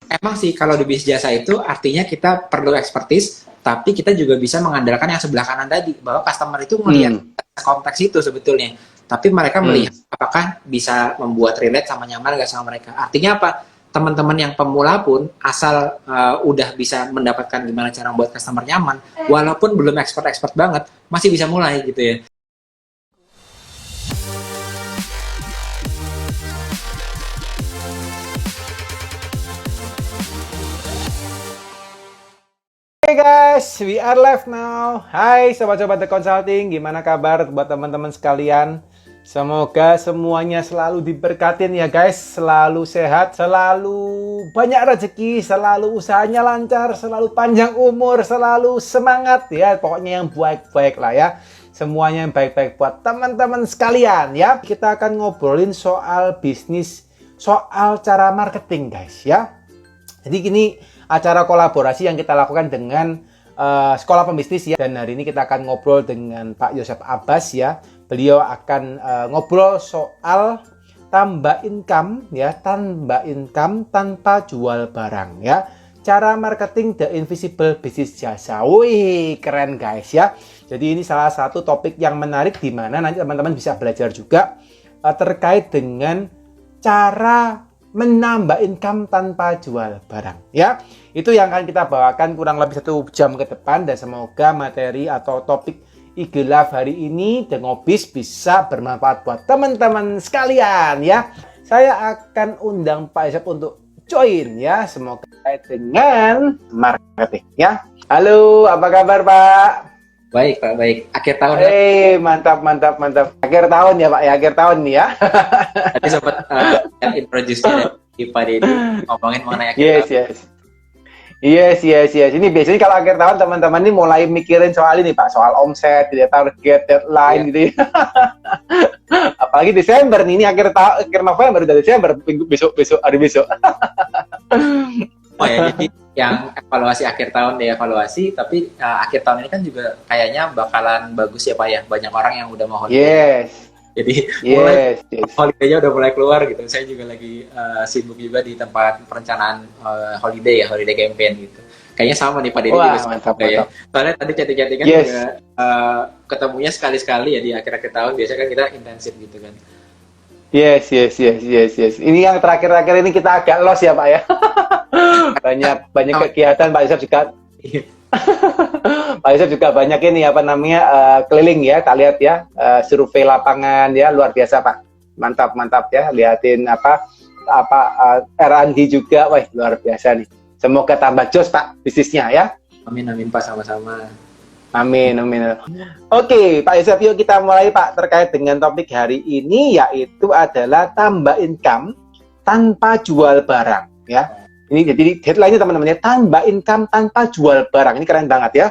emang sih kalau di bisnis jasa itu artinya kita perlu expertise, tapi kita juga bisa mengandalkan yang sebelah kanan tadi, bahwa customer itu melihat konteks itu sebetulnya. Tapi mereka melihat apakah bisa membuat relate sama nyaman gak sama mereka. Artinya apa? Teman-teman yang pemula pun asal udah bisa mendapatkan gimana cara membuat customer nyaman, walaupun belum expert banget, masih bisa mulai gitu ya. Hey guys, we are live now. Hai sobat-sobat The Consulting, gimana kabar buat teman-teman sekalian? Semoga semuanya selalu diberkatin ya guys, selalu sehat, selalu banyak rezeki, selalu usahanya lancar, selalu panjang umur, selalu semangat ya. Pokoknya yang baik-baik lah ya. Semuanya yang baik-baik buat teman-teman sekalian ya. Kita akan ngobrolin soal bisnis, soal cara marketing guys ya. Jadi gini, acara kolaborasi yang kita lakukan dengan Sekolah Pembisnis ya. Dan hari ini kita akan ngobrol dengan Pak Yosef Abbas ya. Beliau akan ngobrol soal tambah income ya, tambah income tanpa jual barang ya. Cara marketing the invisible business jasa. Wih, keren guys ya. Jadi ini salah satu topik yang menarik di mana nanti teman-teman bisa belajar juga terkait dengan cara menambah income tanpa jual barang ya. Itu yang akan kita bawakan kurang lebih 1 jam ke depan, dan semoga materi atau topik IG Live hari ini The Ngobis bisa bermanfaat buat teman-teman sekalian ya. Saya akan undang Pak Yosef untuk join ya, semoga dengan marketing ya. Halo, apa kabar Pak? Baik Pak, baik. Akhir tahun mantap. Akhir tahun ya Pak ya, akhir tahun nih ya. Tadi sempat introduce di Pak Deddy ngomongin mengenai akhir tahun. Yes. Ini biasanya kalau akhir tahun teman-teman ini mulai mikirin soal ini Pak, soal omset, target, deadline gitu ya. Apalagi Desember nih, ini akhir November udah Desember, hari besok. Oh ya, jadi yang evaluasi akhir tahun dievaluasi, tapi akhir tahun ini kan juga kayaknya bakalan bagus ya Pak ya. Banyak orang yang udah mau holiday. Yes. Jadi mulai holiday-nya udah mulai keluar gitu. Saya juga lagi sibuk juga di tempat perencanaan holiday campaign gitu. Kayaknya sama nih Pak Deddy juga mantap. Ya. Soalnya tadi chatting-chattingan juga ketemunya sekali-sekali ya di akhir-akhir tahun. Biasanya kan kita intensif gitu kan. Yes. Ini yang terakhir-terakhir ini kita agak lost ya Pak ya. banyak kegiatan Pak Yosef juga. Pak Yosef juga banyak ini keliling ya, kita lihat ya, survei lapangan ya, luar biasa Pak. Mantap ya, liatin R&D juga, wah luar biasa nih. Semoga tambah jos Pak bisnisnya ya. Amin Pak, sama-sama. Amin. Oke, Pak Yosef, yuk kita mulai Pak terkait dengan topik hari ini, yaitu adalah tambah income tanpa jual barang ya. Ini jadi headline-nya teman-teman ya, tambah income tanpa jual barang. Ini keren banget ya.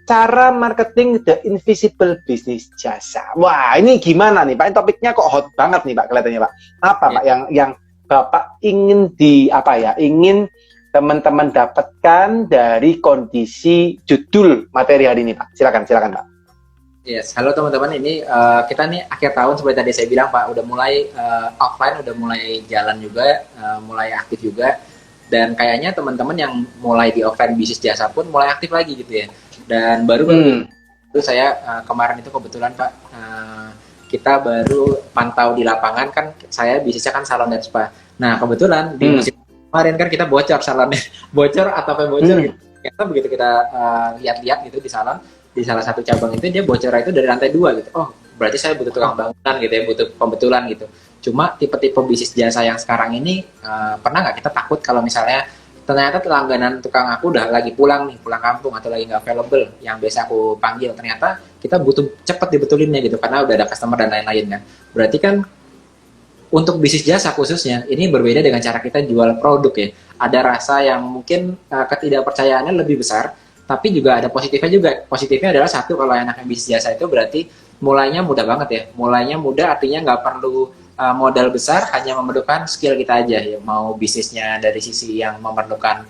Cara marketing the invisible business jasa. Wah, ini gimana nih Pak? Ini topiknya kok hot banget nih Pak kelihatannya Pak. Apa Pak yang Bapak ingin ingin teman-teman dapatkan dari kondisi judul materi hari ini Pak? Silakan Pak. Yes, halo teman-teman. Ini kita nih akhir tahun seperti tadi saya bilang Pak, udah mulai offline, udah mulai jalan juga, mulai aktif juga. Dan kayaknya teman-teman yang mulai di offline bisnis jasa pun mulai aktif lagi gitu ya. Dan baru itu saya kemarin itu kebetulan Pak, kita baru pantau di lapangan kan, saya bisnisnya kan salon dan spa. Nah kebetulan di musim kemarin kan kita bocor salonnya, bocor gitu. Ternyata begitu kita lihat-lihat gitu di salon, di salah satu cabang itu dia bocornya itu dari lantai 2 gitu. Oh berarti saya butuh tukang bangunan gitu ya, butuh pembetulan gitu. Cuma tipe-tipe bisnis jasa yang sekarang ini pernah nggak kita takut kalau misalnya ternyata langganan tukang aku udah lagi pulang kampung atau lagi nggak available yang biasa aku panggil, ternyata kita butuh cepet dibetulinnya gitu karena udah ada customer dan lain-lain kan. Berarti kan untuk bisnis jasa khususnya ini berbeda dengan cara kita jual produk ya. Ada rasa yang mungkin ketidakpercayaannya lebih besar, tapi juga ada positifnya juga. Positifnya adalah satu, kalau enaknya bisnis jasa itu berarti mulainya mudah banget ya. Mulainya mudah artinya nggak perlu modal besar, hanya memerlukan skill kita aja ya. Mau bisnisnya dari sisi yang memerlukan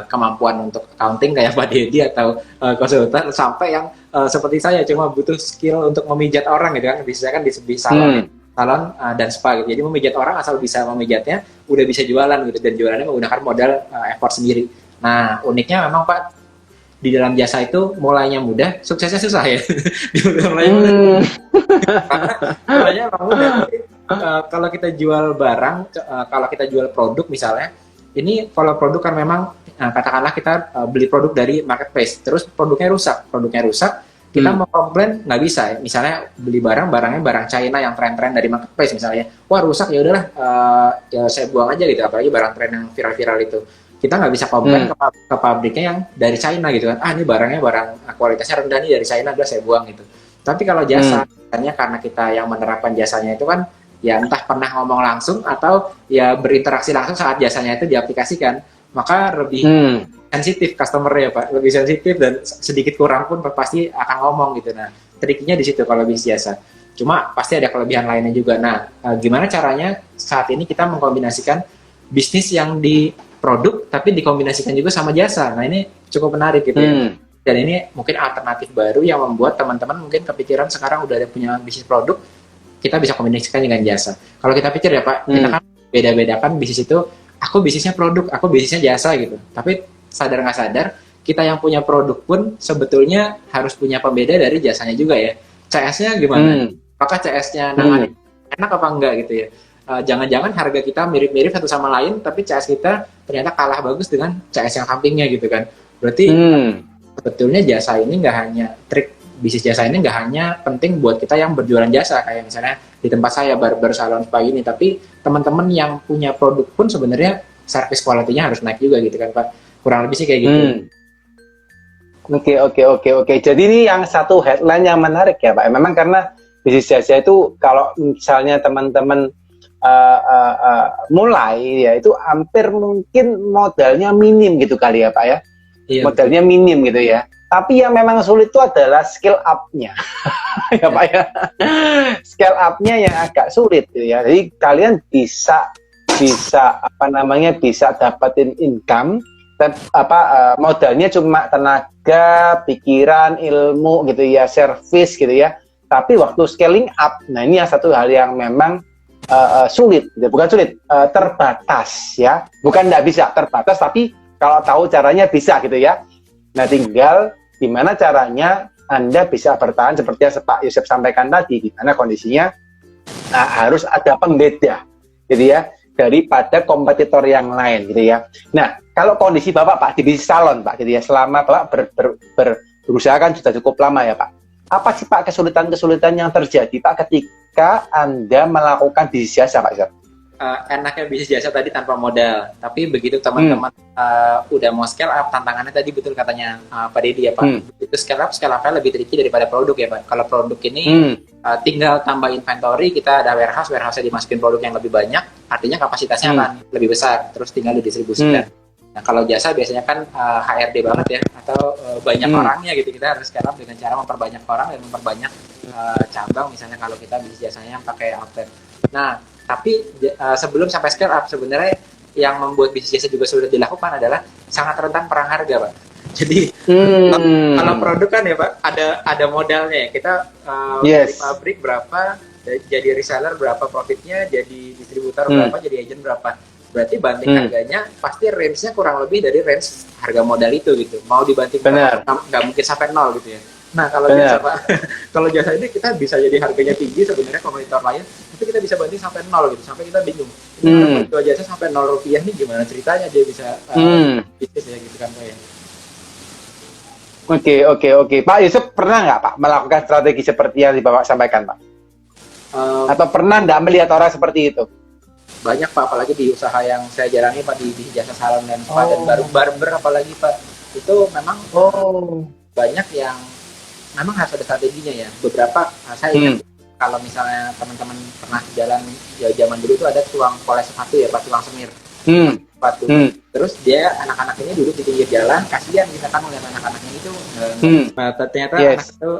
kemampuan untuk accounting kayak Pak Deddy atau konsultan, sampai yang seperti saya cuma butuh skill untuk memijat orang gitu kan. Bisnisnya kan di salon salon dan spa gitu. Jadi memijat orang asal bisa memijatnya udah bisa jualan gitu, dan jualannya menggunakan modal effort sendiri. Nah, uniknya memang Pak, di dalam jasa itu mulainya mudah, suksesnya susah ya. Mulainya mudah. Karena mulainya memang mudah. Tapi, kalau kita jual barang, kalau kita jual produk misalnya, ini kalau produk kan memang katakanlah kita beli produk dari marketplace, terus produknya rusak, kita mau komplain nggak bisa. Misalnya beli barangnya barang China yang tren-tren dari marketplace misalnya, wah rusak, ya udahlah, ya saya buang aja gitu. Apalagi barang tren yang viral-viral itu, kita nggak bisa komplain ke pabriknya yang dari China gitu kan, ini barangnya kualitasnya rendah nih dari China, udah saya buang gitu. Tapi kalau jasa, karena kita yang menerapkan jasanya itu kan, ya entah pernah ngomong langsung atau ya berinteraksi langsung saat jasanya itu diaplikasikan, maka lebih sensitif customer ya Pak, lebih sensitif, dan sedikit kurang pun pasti akan ngomong gitu. Nah, triknya di situ kalau bisnis jasa. Cuma pasti ada kelebihan lainnya juga. Nah, gimana caranya saat ini kita mengkombinasikan bisnis yang di produk tapi dikombinasikan juga sama jasa. Nah, ini cukup menarik gitu ya. Dan ini mungkin alternatif baru yang membuat teman-teman mungkin kepikiran sekarang udah ada punya bisnis produk, kita bisa kombinasikan dengan jasa. Kalau kita pikir ya Pak, kita kan beda-bedakan bisnis itu, aku bisnisnya produk, aku bisnisnya jasa gitu. Tapi sadar nggak sadar, kita yang punya produk pun sebetulnya harus punya pembeda dari jasanya juga ya. CS-nya gimana? Apakah CS-nya nangani enak apa enggak gitu ya? Jangan-jangan harga kita mirip-mirip satu sama lain, tapi CS kita ternyata kalah bagus dengan CS yang sampingnya gitu kan. Berarti sebetulnya jasa ini nggak hanya bisnis jasa ini nggak hanya penting buat kita yang berjualan jasa, kayak misalnya di tempat saya barber salon spa ini, tapi teman-teman yang punya produk pun sebenarnya service quality-nya harus naik juga gitu kan Pak. Kurang lebih sih kayak gitu. Oke. Jadi ini yang satu headline yang menarik ya Pak. Memang karena bisnis jasa itu kalau misalnya teman-teman mulai ya itu hampir mungkin modalnya minim gitu kali ya Pak ya. Iya, modalnya minim gitu ya. Tapi yang memang sulit itu adalah scale up-nya. Ya Pak ya. Scale up-nya yang agak sulit gitu ya. Jadi kalian bisa bisa dapetin income dan modalnya cuma tenaga, pikiran, ilmu gitu ya, service gitu ya. Tapi waktu scaling up, nah ini yang satu hal yang memang sulit, gitu. Bukan sulit, terbatas ya. Bukan nggak bisa, terbatas, tapi kalau tahu caranya bisa gitu ya. Nah, tinggal gimana caranya Anda bisa bertahan seperti yang Pak Yusuf sampaikan tadi, di mana kondisinya harus ada pembeda, gitu ya, daripada kompetitor yang lain, gitu ya. Nah, kalau kondisi Bapak Pak di bisnis salon Pak, gitu ya, selama Bapak berusaha kan sudah cukup lama ya Pak. Apa sih Pak kesulitan-kesulitan yang terjadi Pak ketika Anda melakukan bisnis jasa Pak Yusuf? Enaknya bisnis jasa tadi tanpa modal, tapi begitu teman-teman udah mau scale up, tantangannya tadi betul katanya Pak Deddy ya Pak. Begitu scale up-nya lebih tricky daripada produk ya Pak. Kalau produk ini tinggal tambah inventory, kita ada warehouse-nya dimasukin produk yang lebih banyak, artinya kapasitasnya akan lebih besar, terus tinggal didistribusikan. Nah, kalau jasa biasanya kan HRD banget ya, atau banyak orangnya gitu, kita harus scale up dengan cara memperbanyak orang dan memperbanyak cabang, misalnya kalau kita bisnis jasanya yang pakai outlet. Nah, tapi sebelum sampai scale up, sebenarnya yang membuat bisnis jasa juga sudah dilakukan adalah sangat rentan perang harga Pak. Jadi kalau produk kan ya Pak, ada modalnya ya. Kita dari pabrik berapa, jadi reseller berapa profitnya, jadi distributor berapa, jadi agent berapa. Berarti banting harganya pasti range-nya kurang lebih dari range harga modal itu gitu. Mau dibanting nggak mungkin sampai nol gitu ya. Nah, kalau jasa Pak, kalau jasa ini kita bisa jadi harganya tinggi sebenarnya kompetitor lain, tapi kita bisa banding sampai nol gitu, sampai kita bingung. Ini jual jasa sampai 0 rupiah nih, gimana ceritanya dia bisa bisnis ya gitu kan Pak ya. Oke. Pak Yusuf pernah nggak Pak melakukan strategi seperti yang Bapak sampaikan Pak? Atau pernah nggak melihat orang seperti itu? Banyak Pak, apalagi di usaha yang saya jalani Pak, di jasa salon dan spa dan barber apalagi Pak, itu memang banyak yang memang harus ada strateginya ya. Beberapa saya ingat kalau misalnya teman-teman pernah jalan ya zaman dulu itu ada tukang poles sepatu ya Pak, tukang semir sepatu. Terus dia anak-anak ini duduk di pinggir jalan, kasihan kita kan melihat anak-anak ini tuh. Nah, ternyata anak itu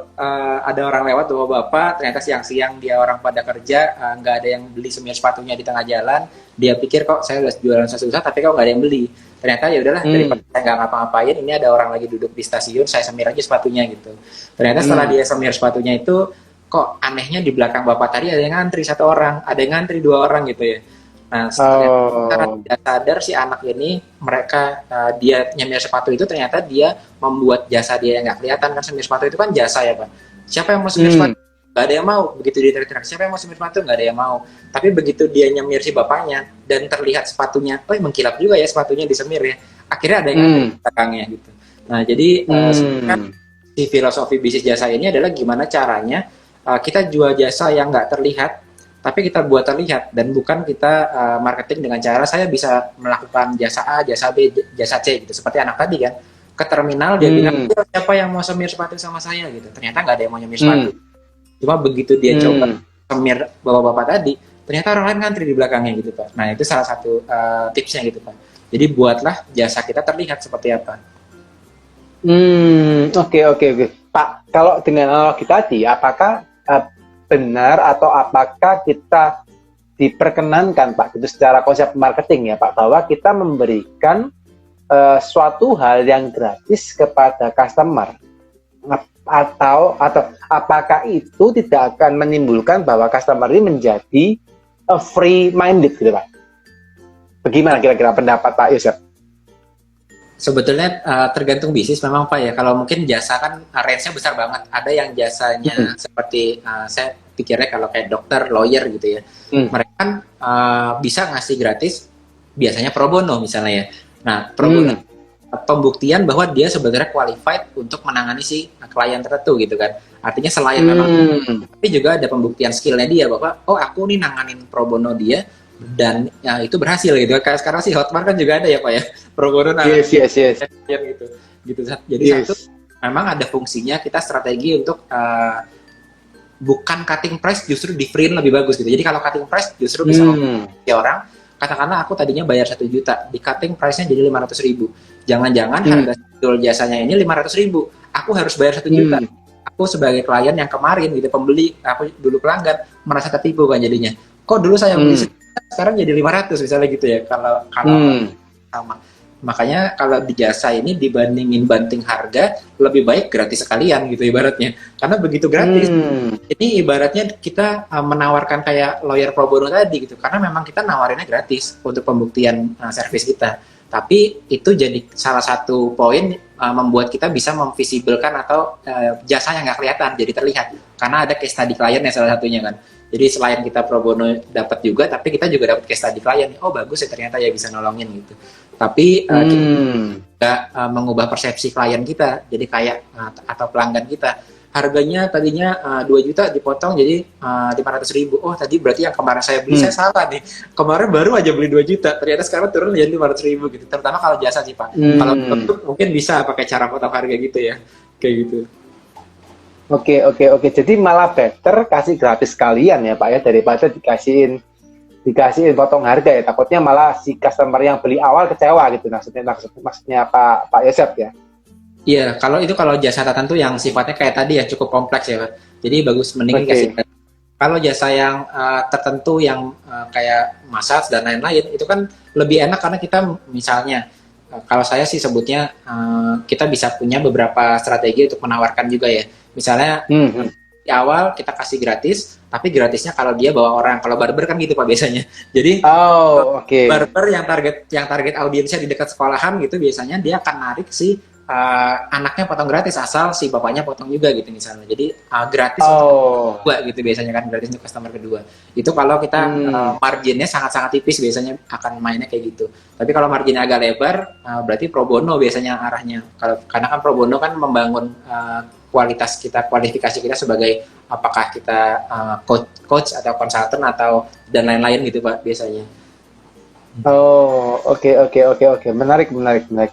ada orang lewat bawa bapak, ternyata siang-siang dia orang pada kerja, nggak ada yang beli semir sepatunya di tengah jalan. Dia pikir kok saya udah jualan susah-susah tapi kok nggak ada yang beli. Ternyata ya udahlah, daripada saya nggak ngapa-ngapain, ini ada orang lagi duduk di stasiun, saya semir aja sepatunya gitu. Ternyata setelah dia semir sepatunya itu, kok anehnya di belakang bapak tadi ada yang ngantri 1 orang, ada yang ngantri 2 orang gitu ya. Nah, setelah tidak sadar si anak ini, dia nyemir sepatu itu ternyata dia membuat jasa dia yang nggak kelihatan, kan semir sepatu itu kan jasa ya Pak. Siapa yang mau semir sepatu? Nggak ada yang mau. Begitu dia teriak, siapa yang mau semir sepatu? Nggak ada yang mau. Tapi begitu dia nyemir si bapaknya dan terlihat sepatunya, oh mengkilap juga ya sepatunya disemir ya. Akhirnya ada yang ngantri belakangnya gitu. Nah, jadi kan si filosofi bisnis jasa ini adalah gimana caranya kita jual jasa yang nggak terlihat, tapi kita buat terlihat, dan bukan kita marketing dengan cara saya bisa melakukan jasa A, jasa B, jasa C gitu. Seperti anak tadi kan, ke terminal dia bilang, siapa yang mau semir sepatu sama saya gitu. Ternyata nggak ada yang mau nyemir sepatu. Cuma begitu dia coba semir bapak-bapak tadi, ternyata orang lain ngantri di belakangnya gitu Pak. Nah itu salah satu tipsnya gitu Pak. Jadi buatlah jasa kita terlihat seperti apa. Oke. Pak, kalau dengan analogi tadi, apakah benar atau apakah kita diperkenankan Pak, itu secara konsep marketing ya Pak, bahwa kita memberikan suatu hal yang gratis kepada customer, atau apakah itu tidak akan menimbulkan bahwa customer ini menjadi free minded gitu Pak? Bagaimana kira-kira pendapat Pak Yosef? Sebetulnya tergantung bisnis memang Pak ya. Kalau mungkin jasa kan range-nya besar banget. Ada yang jasanya seperti saya pikirnya kalau kayak dokter, lawyer gitu ya. Mereka kan bisa ngasih gratis biasanya pro bono misalnya ya. Nah, pro bono pembuktian bahwa dia sebenarnya qualified untuk menangani si klien tertentu gitu kan. Artinya selain memang, tapi juga ada pembuktian skillnya dia bahwa oh aku nih nanganin pro bono dia dan ya, itu berhasil gitu. Kayak sekarang sih Hotmart kan juga ada ya Pak ya, pro bono yes. gitu. Jadi satu memang ada fungsinya kita strategi untuk bukan cutting price, justru di free lebih bagus gitu. Jadi kalau cutting price justru bisa mempengaruhi orang. Katakanlah aku tadinya bayar 1 juta, di cutting price-nya jadi 500.000. Jangan-jangan harga jual jasanya ini 500.000, aku harus bayar 1 juta. Aku sebagai klien yang kemarin gitu, pembeli, aku dulu pelanggan merasa tertipu kan jadinya. Kok dulu saya beli sekarang jadi 500 misalnya gitu ya, kalau sama. Makanya kalau di jasa ini dibandingin banting harga, lebih baik gratis sekalian gitu ibaratnya. Karena begitu gratis, ini ibaratnya kita menawarkan kayak lawyer pro bono tadi gitu. Karena memang kita nawarinnya gratis untuk pembuktian servis kita. Tapi itu jadi salah satu poin membuat kita bisa memvisibelkan atau jasa yang nggak kelihatan jadi terlihat. Karena ada case study kliennya salah satunya kan. Jadi selain kita pro bono dapat juga, tapi kita juga dapat case study klien. Oh bagus ya ternyata ya bisa nolongin gitu. Tapi kita juga mengubah persepsi klien kita. Jadi kayak atau pelanggan kita. Harganya tadinya 2 juta dipotong jadi 500.000. Oh tadi berarti yang kemarin saya beli saya salah nih. Kemarin baru aja beli 2 juta. Ternyata sekarang turun jadi 500.000 gitu. Terutama kalau jasa sih Pak. Kalau untuk mungkin bisa pakai cara potong harga gitu ya. Kayak gitu. Oke. Jadi malah better kasih gratis sekalian ya Pak ya, daripada dikasihin potong harga ya. Takutnya malah si customer yang beli awal kecewa gitu. Maksudnya Pak Yosef ya. Iya, kalau jasa tertentu yang sifatnya kayak tadi ya cukup kompleks ya Pak. Jadi bagus mending kasih. Kalau jasa yang tertentu yang kayak massage dan lain-lain itu kan lebih enak karena kita misalnya kalau saya sih sebutnya kita bisa punya beberapa strategi untuk menawarkan juga ya. Misalnya di awal kita kasih gratis, tapi gratisnya kalau dia bawa orang. Kalau barber kan gitu Pak biasanya. Jadi barber yang target audiensnya di dekat sekolahan gitu biasanya dia akan narik si anaknya potong gratis asal si bapaknya potong juga gitu misalnya. Jadi gratis untuk kedua gitu biasanya kan, gratis untuk customer kedua. Itu kalau kita marginnya sangat-sangat tipis biasanya akan mainnya kayak gitu. Tapi kalau marginnya agak lebar berarti pro bono biasanya arahnya. Karena kan pro bono kan membangun kualitas kita, kualifikasi kita sebagai apakah kita coach atau konsultan atau dan lain-lain gitu Pak biasanya. Oke. Menarik.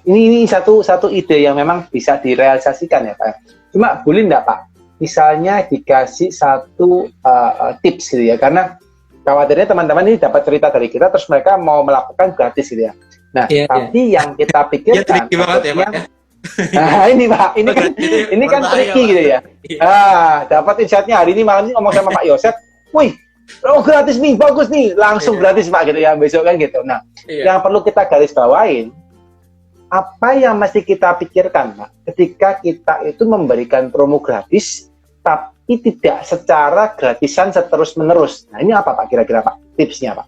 Ini satu ide yang memang bisa direalisasikan ya Pak. Cuma boleh enggak Pak? Misalnya dikasih satu tips gitu ya, karena khawatirnya teman-teman ini dapat cerita dari kita terus mereka mau melakukan gratis gitu ya. Nah, tapi yang kita pikirkan nah ini Pak, ini kan tricky gitu ya. Dapat insight-nya hari ini malam ini ngomong sama Pak Yosef, wih, gratis nih, bagus nih, langsung gratis Pak gitu ya, besok kan gitu. Nah, yang perlu kita garis bawain, apa yang mesti kita pikirkan Pak, ketika kita itu memberikan promo gratis, tapi tidak secara gratisan seterus-menerus. Nah, ini apa Pak kira-kira Pak? Tipsnya Pak?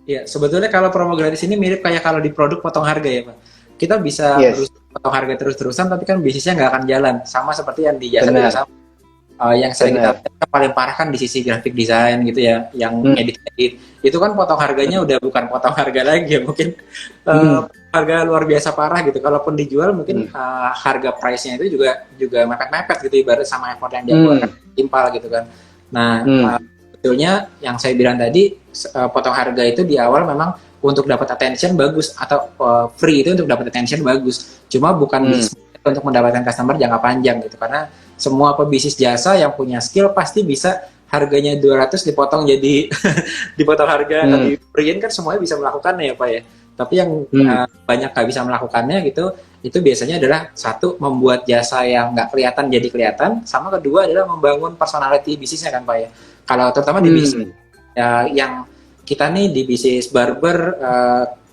Ya, sebetulnya kalau promo gratis ini mirip kayak kalau di produk potong harga ya Pak. Kita bisa Yes, potong harga terus-terusan, tapi kan bisnisnya nggak akan jalan. Sama seperti yang di benar, jasa-jasa yang sering kita benar. lihat paling parah kan di sisi graphic design gitu ya, yang Hmm, edit-edit. Itu kan potong harganya udah bukan potong harga lagi ya, mungkin hmm, harga luar biasa parah gitu. Kalaupun dijual mungkin hmm, harga price-nya itu juga mepet-mepet gitu, ibarat sama effort yang dia keluarkan hmm, timpal gitu kan. Nah, hmm, sebetulnya yang saya bilang tadi, potong harga itu di awal memang untuk dapat attention bagus, atau free itu untuk dapat attention bagus. Cuma bukan hmm, bisnis untuk mendapatkan customer jangka panjang gitu, karena semua pebisnis jasa yang punya skill pasti bisa harganya 200 dipotong jadi dipotong harga atau hmm, di-free-in, kan semuanya bisa melakukannya ya Pak ya. Tapi yang hmm, banyak nggak bisa melakukannya gitu, itu biasanya adalah satu, membuat jasa yang nggak kelihatan jadi kelihatan, sama kedua adalah membangun personality bisnisnya kan Pak ya. Kalau terutama di bisnis hmm, yang kita nih di bisnis barber,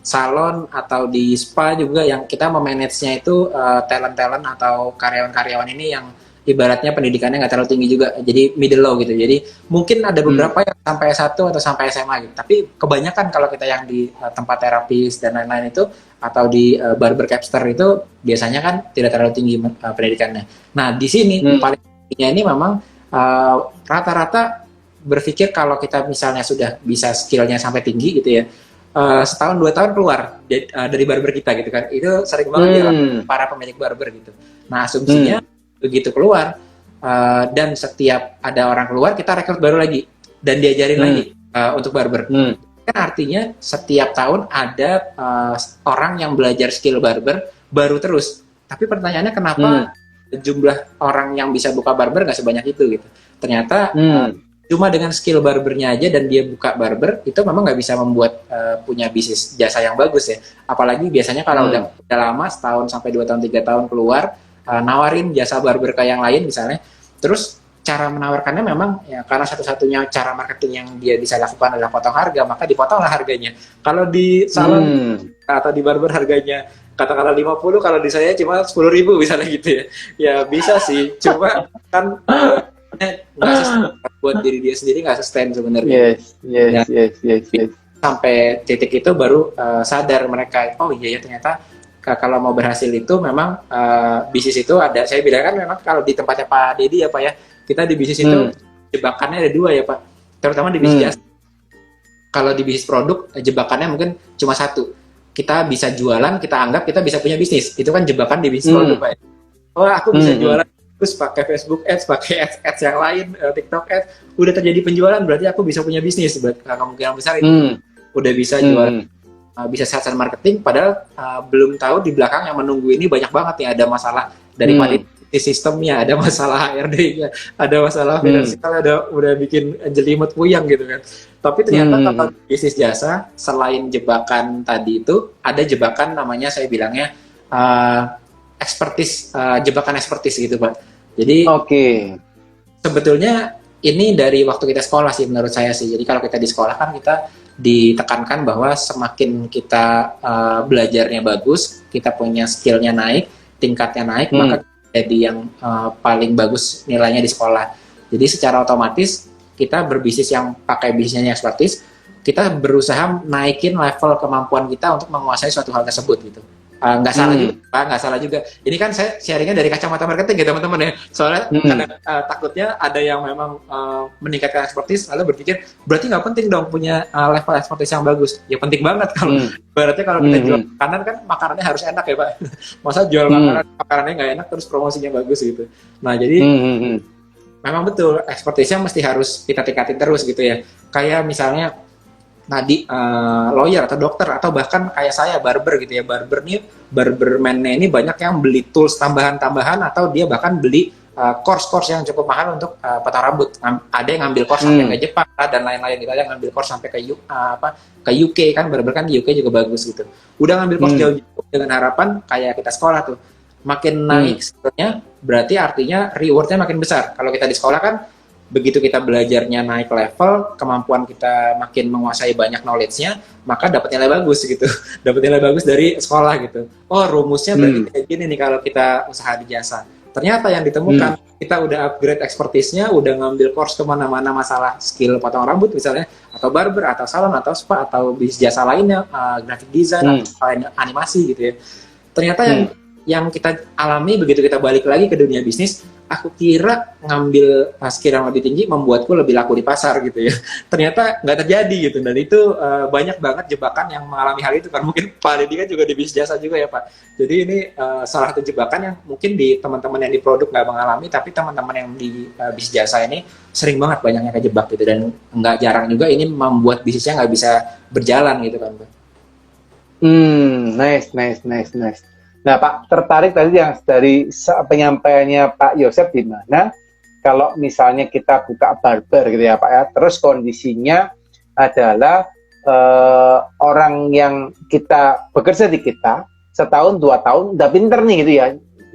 salon atau di spa juga, yang kita memanage-nya itu talent-talent atau karyawan-karyawan ini yang ibaratnya pendidikannya nggak terlalu tinggi juga, jadi middle low gitu. Jadi mungkin ada hmm, beberapa yang sampai S1 atau sampai SMA gitu, tapi kebanyakan kalau kita yang di tempat terapis dan lain-lain itu, atau di barber capster itu, biasanya kan tidak terlalu tinggi pendidikannya. Nah, di sini hmm, paling tingginya ini memang rata-rata berpikir kalau kita misalnya sudah bisa skillnya sampai tinggi gitu ya, setahun 2 tahun keluar dari barber kita gitu kan, itu sering banget ya hmm, para pemilik barber gitu. Nah, hmm, asumsinya begitu keluar, dan setiap ada orang keluar kita rekrut baru lagi dan diajarin hmm, lagi untuk barber. hmm, Kan artinya setiap tahun ada orang yang belajar skill barber baru terus. Tapi pertanyaannya, hmm, kenapa jumlah orang yang bisa buka barber nggak sebanyak itu gitu? Ternyata hmm, cuma dengan skill barbernya aja dan dia buka barber, itu memang nggak bisa membuat punya bisnis jasa yang bagus ya. Apalagi biasanya kalau hmm, udah lama, setahun sampai 2 tahun 3 tahun keluar, nawarin jasa barber ke yang lain misalnya, terus cara menawarkannya memang ya, karena satu-satunya cara marketing yang dia bisa lakukan adalah potong harga, maka dipotonglah harganya. Kalau di salon hmm. atau di barber harganya katakanlah 50, kalau di saya cuma 10.000 misalnya gitu ya. Ya bisa sih, cuma kan nggak sustain, buat diri dia sendiri nggak sustain sebenarnya. Yes, yes, Ya, yes, yes, yes. sampai titik itu baru sadar mereka, oh iya ya ternyata kalau mau berhasil itu memang bisnis itu ada, saya bilang kan memang kalau di tempatnya Pak Dedi ya Pak ya, kita di bisnis itu Hmm, jebakannya ada dua ya Pak, terutama di bisnis hmm, jasa. Kalau di bisnis produk, jebakannya mungkin cuma satu, kita bisa jualan, kita anggap kita bisa punya bisnis, itu kan jebakan di bisnis produk hmm, Pak ya. Oh, aku bisa hmm, hmm, jualan terus pakai Facebook Ads, pakai ads yang lain, TikTok Ads, udah terjadi penjualan, berarti aku bisa punya bisnis. Kemungkinan besar itu hmm, udah bisa jualan, hmm, bisa sales and marketing, padahal belum tahu di belakang yang menunggu ini banyak banget ya, ada masalah dari hmm, sistemnya, ada masalah HRD-nya, ada masalah hmm, finansial, udah bikin jelimet puyang gitu kan. Tapi ternyata kalau hmm, bisnis jasa, selain jebakan tadi itu, ada jebakan namanya, saya bilangnya expertise, jebakan expertise gitu Pak. Jadi oke. sebetulnya ini dari waktu kita sekolah sih menurut saya sih. Jadi kalau kita di sekolah kan kita ditekankan bahwa semakin kita belajarnya bagus, kita punya skillnya naik, tingkatnya naik, Hmm, maka jadi yang paling bagus nilainya di sekolah. Jadi secara otomatis kita berbisnis yang pakai bisnisnya expertise, kita berusaha naikin level kemampuan kita untuk menguasai suatu hal tersebut gitu. Nggak salah juga, hmm, Pak, nggak salah juga. Ini kan saya sharingnya dari kacamata marketing ya teman-teman ya. Soalnya hmm, kadang takutnya ada yang memang meningkatkan expertise lalu berpikir berarti nggak penting dong punya level expertise yang bagus. Ya penting banget, kalau hmm, berarti kalau kita hmm, jual hmm, makanan kan makanannya harus enak ya Pak. Masa jual hmm, makanannya nggak enak terus promosinya bagus gitu. Nah jadi hmm, hmm, hmm. memang betul expertise-nya mesti harus kita tingkatin terus gitu ya. Kayak misalnya tadi lawyer atau dokter, atau bahkan kayak saya barber gitu ya, barberman-nya ini banyak yang beli tools tambahan-tambahan, atau dia bahkan beli course-course yang cukup mahal untuk potong rambut. Ada yang ngambil course sampai ke Jepang dan lain-lain gitu, ada yang ngambil course sampai ke UK kan, barber kan di UK juga bagus gitu. Udah ngambil course Hmm, jauh-jauh dengan harapan kayak kita sekolah tuh, makin hmm, naik skillnya berarti artinya rewardnya makin besar. Kalau kita di sekolah kan begitu kita belajarnya naik level, kemampuan kita makin menguasai banyak knowledge-nya, maka dapat nilai bagus gitu. Dapat nilai bagus dari sekolah gitu. Oh, rumusnya berarti hmm, kayak gini nih kalau kita usaha di jasa. Ternyata yang ditemukan, kita udah upgrade expertise-nya, udah ngambil course kemana-mana masalah skill potong rambut misalnya, atau barber, atau salon, atau spa, atau bisnis jasa lainnya, graphic design, atau animasi gitu ya. Ternyata yang kita alami begitu kita balik lagi ke dunia bisnis, aku kira ngambil skill yang lebih tinggi membuatku lebih laku di pasar gitu ya. Ternyata nggak terjadi gitu, dan itu banyak banget jebakan yang mengalami hal itu kan. Mungkin Pak Deddy kan juga di bisnis jasa juga ya Pak. Jadi ini salah satu jebakan yang mungkin di teman-teman yang di produk nggak mengalami, tapi teman-teman yang di bisnis jasa ini sering banget banyaknya kejebak gitu, dan nggak jarang juga ini membuat bisnisnya nggak bisa berjalan gitu kan Pak. Nice. Nah, Pak, tertarik tadi yang dari penyampaiannya Pak Yosef, di mana kalau misalnya kita buka barber gitu ya Pak ya, terus kondisinya adalah orang yang kita bekerja di kita setahun 2 tahun udah pinter nih gitu ya,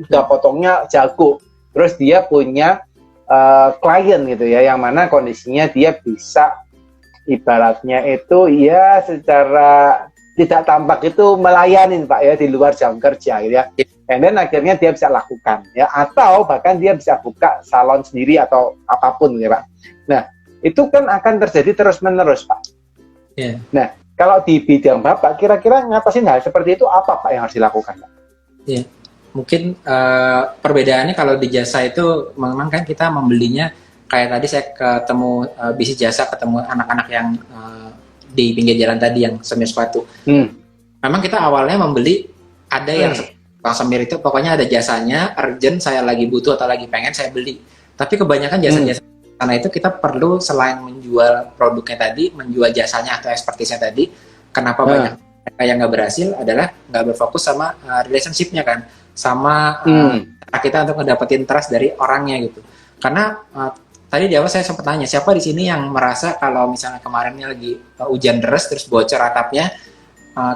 udah potongnya jago, terus dia punya klien gitu ya, yang mana kondisinya dia bisa ibaratnya itu ya secara tidak tampak itu melayani Pak ya di luar jam kerja gitu ya. And then akhirnya dia bisa lakukan ya, atau bahkan dia bisa buka salon sendiri atau apapun ya Pak. Nah, itu kan akan terjadi terus-menerus Pak. Yeah. Nah, kalau di bidang Bapak kira-kira ngatasin hal seperti itu apa Pak yang harus dilakukan Pak? Iya. Mungkin perbedaannya kalau di jasa itu memang kan kita membelinya kayak tadi saya ketemu bisnis jasa, ketemu anak-anak yang di pinggir jalan tadi yang semir sepatu. Memang kita awalnya membeli ada yang semir itu pokoknya ada jasanya, urgent, saya lagi butuh atau lagi pengen saya beli. Tapi kebanyakan jasa-jasa karena itu kita perlu selain menjual produknya tadi, menjual jasanya atau expertise-nya tadi. Kenapa banyak mereka yang nggak berhasil adalah nggak berfokus sama relationship-nya kan, sama kita untuk ngedapetin trust dari orangnya gitu. Karena tadi di awal saya sempat tanya, siapa di sini yang merasa kalau misalnya kemarinnya lagi hujan deras terus bocor atapnya,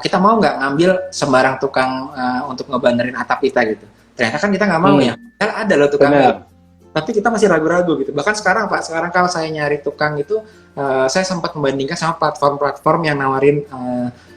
kita mau nggak ngambil sembarang tukang untuk ngebanderin atap kita gitu. Ternyata kan kita nggak mau ya. Ada loh tukangnya. Tapi kita masih ragu-ragu gitu. Bahkan sekarang Pak, kalau saya nyari tukang itu, saya sempat membandingkan sama platform-platform yang nawarin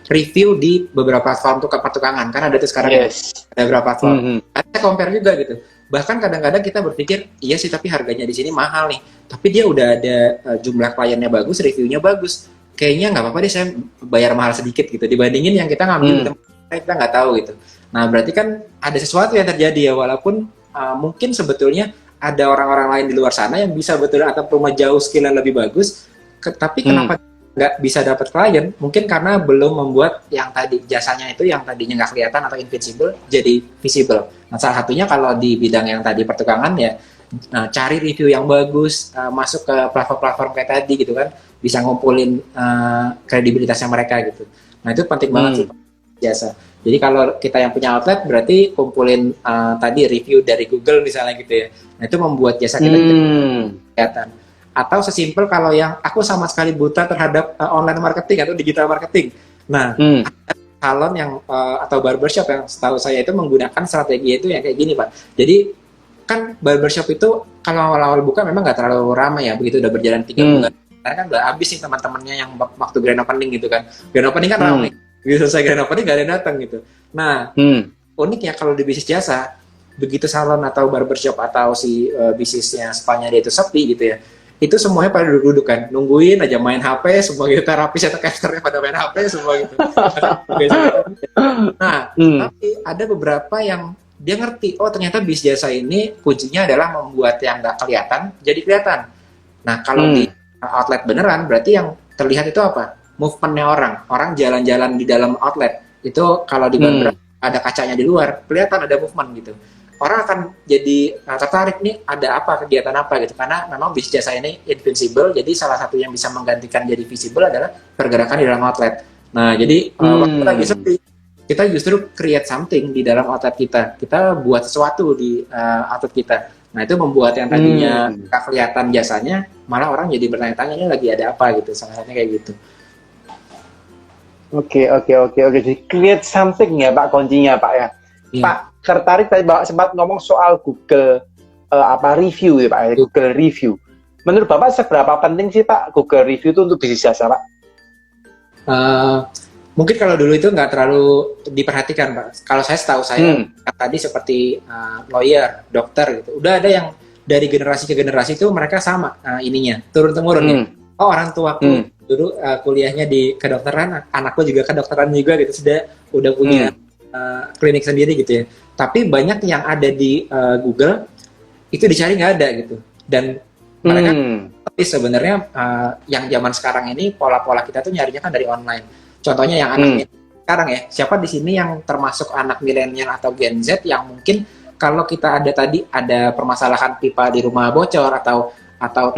review di beberapa platform pertukangan. Kan ada tuh sekarang ada beberapa platform. Saya compare juga gitu. Bahkan kadang-kadang kita berpikir, iya sih tapi harganya di sini mahal nih. Tapi dia udah ada jumlah kliennya bagus, reviewnya bagus. Kayaknya nggak apa-apa deh saya bayar mahal sedikit gitu. Dibandingin yang kita ngambil kita nggak tahu gitu. Nah berarti kan ada sesuatu yang terjadi ya, walaupun mungkin sebetulnya ada orang-orang lain di luar sana yang bisa betul atau rumah jauh skill yang lebih bagus. Tapi kenapa nggak bisa dapat klien? Mungkin karena belum membuat yang tadi jasanya itu yang tadinya nggak kelihatan atau invisible jadi visible. Nah, salah satunya kalau di bidang yang tadi pertukangan ya, cari review yang bagus, masuk ke platform-platform kayak tadi gitu kan, bisa ngumpulin kredibilitasnya mereka gitu. Nah itu penting banget sih jasa. Jadi kalau kita yang punya outlet berarti kumpulin tadi review dari Google misalnya gitu ya. Nah itu membuat jasa kita kelihatan. Atau sesimpel kalau yang aku sama sekali buta terhadap online marketing atau digital marketing. Nah, salon yang atau barbershop yang setahu saya itu menggunakan strategi itu yang kayak gini Pak. Jadi kan barbershop itu kalau awal-awal buka memang nggak terlalu ramai ya, begitu udah berjalan 3 bulan. Karena kan udah habis nih teman-temannya yang waktu grand opening gitu kan. Grand opening kan ramai. Begitu selesai grand opening nggak ada yang datang gitu. Nah, uniknya kalau di bisnis jasa, begitu salon atau barbershop atau si bisnisnya spanya dia itu sepi gitu ya, itu semuanya pada duduk-duduk kan, nungguin aja main HP, semua gitu, terapis atau casternya pada main HP semua gitu. Nah, tapi ada beberapa yang dia ngerti, oh ternyata bisnis jasa ini kuncinya adalah membuat yang nggak kelihatan jadi kelihatan. Nah, kalau di outlet beneran, berarti yang terlihat itu apa? Movementnya orang jalan-jalan di dalam outlet. Itu kalau di barber ada kacanya di luar, kelihatan ada movement gitu. Orang akan jadi tertarik nih ada apa, kegiatan apa gitu, karena memang bisnis jasa ini invincible, jadi salah satu yang bisa menggantikan jadi visible adalah pergerakan di dalam outlet. Nah jadi waktu lagi sepi, kita justru create something di dalam outlet kita buat sesuatu di outlet kita. Nah itu membuat yang tadinya gak kelihatan jasanya, malah orang jadi bertanya-tanya ini lagi ada apa gitu, salah satunya kayak gitu. Oke. Jadi create something ya Pak kuncinya Pak ya. Pak, tertarik tadi Bapak sempat ngomong soal Google review ya Pak, Google review. Menurut Bapak seberapa penting sih Pak Google review itu untuk bisnis jasa Pak? Mungkin kalau dulu itu nggak terlalu diperhatikan, Pak. Kalau setahu saya tadi seperti lawyer, dokter gitu. Udah ada yang dari generasi ke generasi itu mereka sama ininya, turun temurun ya. Oh, orang tuaku dulu kuliahnya di kedokteran, anakku juga kedokteran juga gitu. Udah punya klinik sendiri gitu ya. Tapi banyak yang ada di Google itu dicari nggak ada gitu. Dan mereka tapi sebenarnya yang zaman sekarang ini pola-pola kita tuh nyarinya kan dari online. Contohnya yang anak sekarang ya, siapa di sini yang termasuk anak milenial atau Gen Z yang mungkin kalau kita ada permasalahan pipa di rumah bocor atau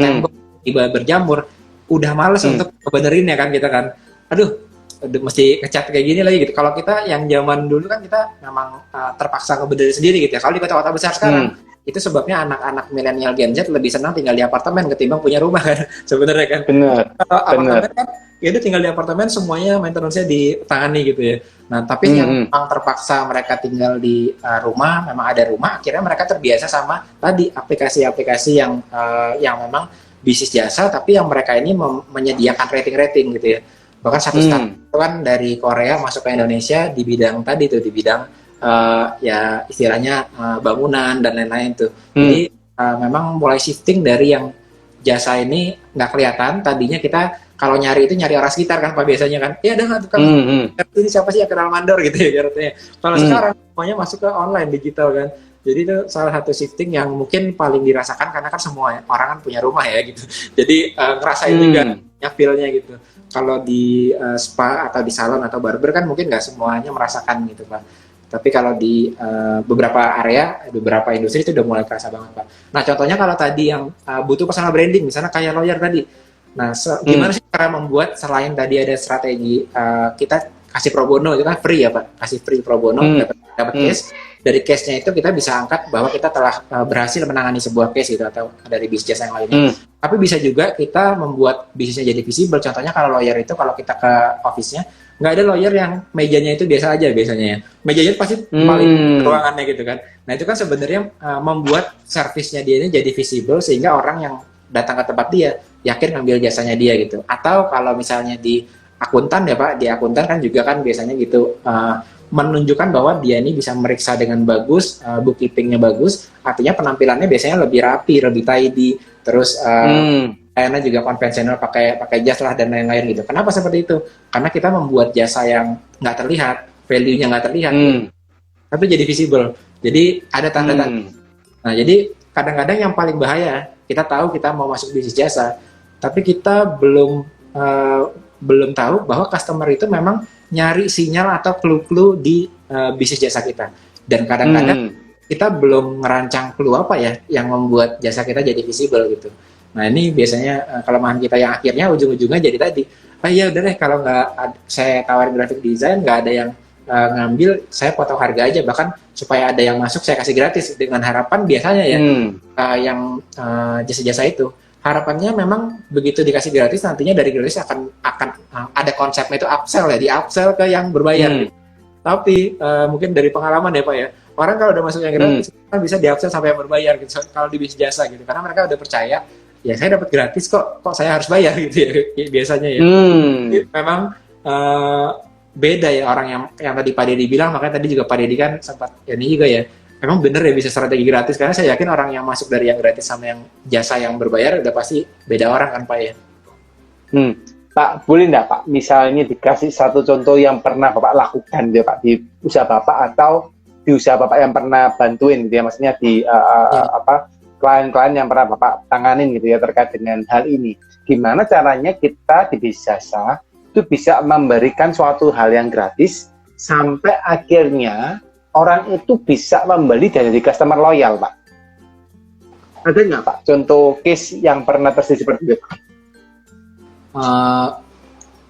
tembok tiba berjamur, udah males untuk benerin ya kan kita kan. Aduh, mesti ngecat kayak gini lagi gitu. Kalau kita yang zaman dulu kan kita memang terpaksa ngebenerin sendiri gitu ya. Kalau di kota-kota besar sekarang itu sebabnya anak-anak milenial Gen Z lebih senang tinggal di apartemen ketimbang punya rumah kan sebenarnya kan. Apartemen kan ya udah tinggal di apartemen semuanya maintenance-nya ditangani gitu ya. Nah, tapi yang memang terpaksa mereka tinggal di rumah, memang ada rumah, akhirnya mereka terbiasa sama tadi aplikasi-aplikasi yang memang bisnis jasa tapi yang mereka ini menyediakan rating-rating gitu ya. Bahkan satu startup kan dari Korea masuk ke Indonesia di bidang tadi tuh, di bidang ya istilahnya bangunan dan lain-lain tuh. Jadi memang mulai shifting dari yang jasa ini nggak kelihatan. Tadinya kita kalau nyari itu nyari orang sekitar kan Pak biasanya kan. Ya ada nggak tukang ini siapa sih yang kenal mandor gitu ya katanya. Kalau sekarang semuanya masuk ke online digital kan. Jadi itu salah satu shifting yang mungkin paling dirasakan karena kan semua orang kan punya rumah ya gitu. Jadi ngerasain juga feel-nya gitu. Kalau di spa atau di salon atau barber kan mungkin nggak semuanya merasakan gitu Pak. Tapi kalau di beberapa area, beberapa industri itu udah mulai kerasa banget Pak. Nah contohnya kalau tadi yang butuh personal branding, misalnya kayak lawyer tadi. Nah gimana sih cara membuat selain tadi ada strategi kita kasih pro bono, itu kan free ya Pak, kasih free pro bono, dapat case. Dari case-nya itu kita bisa angkat bahwa kita telah berhasil menangani sebuah case gitu atau dari bisnis jasa yang lainnya. Tapi bisa juga kita membuat bisnisnya jadi visible. Contohnya kalau lawyer itu kalau kita ke office-nya nggak ada lawyer yang mejanya itu biasa aja biasanya ya. Mejanya pasti paling ruangannya gitu kan. Nah itu kan sebenarnya membuat servisnya dia ini jadi visible sehingga orang yang datang ke tempat dia yakin ngambil jasanya dia gitu. Atau kalau misalnya di akuntan ya Pak, di akuntan kan juga kan biasanya gitu menunjukkan bahwa dia ini bisa meriksa dengan bagus, bookkeepingnya bagus, artinya penampilannya biasanya lebih rapi, lebih tidy, terus kayaknya juga konvensional pakai jas lah dan lain-lain gitu. Kenapa seperti itu? Karena kita membuat jasa yang nggak terlihat, value-nya nggak terlihat, tapi jadi visible. Jadi ada tanda-tanda. Nah jadi kadang-kadang yang paling bahaya, kita tahu kita mau masuk bisnis jasa, tapi kita belum tahu bahwa customer itu memang nyari sinyal atau clue-clue di bisnis jasa kita. Dan kadang-kadang kita belum ngerancang clue apa ya yang membuat jasa kita jadi visible gitu. Nah ini biasanya kelemahan kita yang akhirnya ujung-ujungnya jadi tadi, ya udah deh kalau nggak saya tawarin graphic design, nggak ada yang ngambil, saya potong harga aja, bahkan supaya ada yang masuk saya kasih gratis dengan harapan biasanya ya yang jasa-jasa itu. Harapannya memang begitu dikasih gratis nantinya dari gratis akan ada konsepnya itu upsell ya, di upsell ke yang berbayar gitu. Tapi mungkin dari pengalaman ya Pak ya, orang kalau udah masuk yang gratis kan bisa di upsell sampai yang berbayar gitu kalau di bisnis jasa gitu, karena mereka udah percaya ya saya dapat gratis kok saya harus bayar gitu ya biasanya ya. Jadi, memang beda ya orang yang tadi Pak Deddy bilang, makanya tadi juga Pak Deddy kan sempat ini juga ya. Memang bener ya bisa strategi gratis, karena saya yakin orang yang masuk dari yang gratis sama yang jasa yang berbayar udah pasti beda orang kan Pak ya. Pak, boleh nggak Pak misalnya dikasih satu contoh yang pernah Bapak lakukan ya Pak di usaha Bapak atau di usaha Bapak yang pernah bantuin gitu ya, maksudnya di klien-klien yang pernah Bapak tanganin gitu ya terkait dengan hal ini. Gimana caranya kita di bisnis jasa itu bisa memberikan suatu hal yang gratis sampai akhirnya orang itu bisa membeli dan jadi customer loyal, Pak. Ada nggak, Pak, contoh case yang pernah terjadi seperti itu?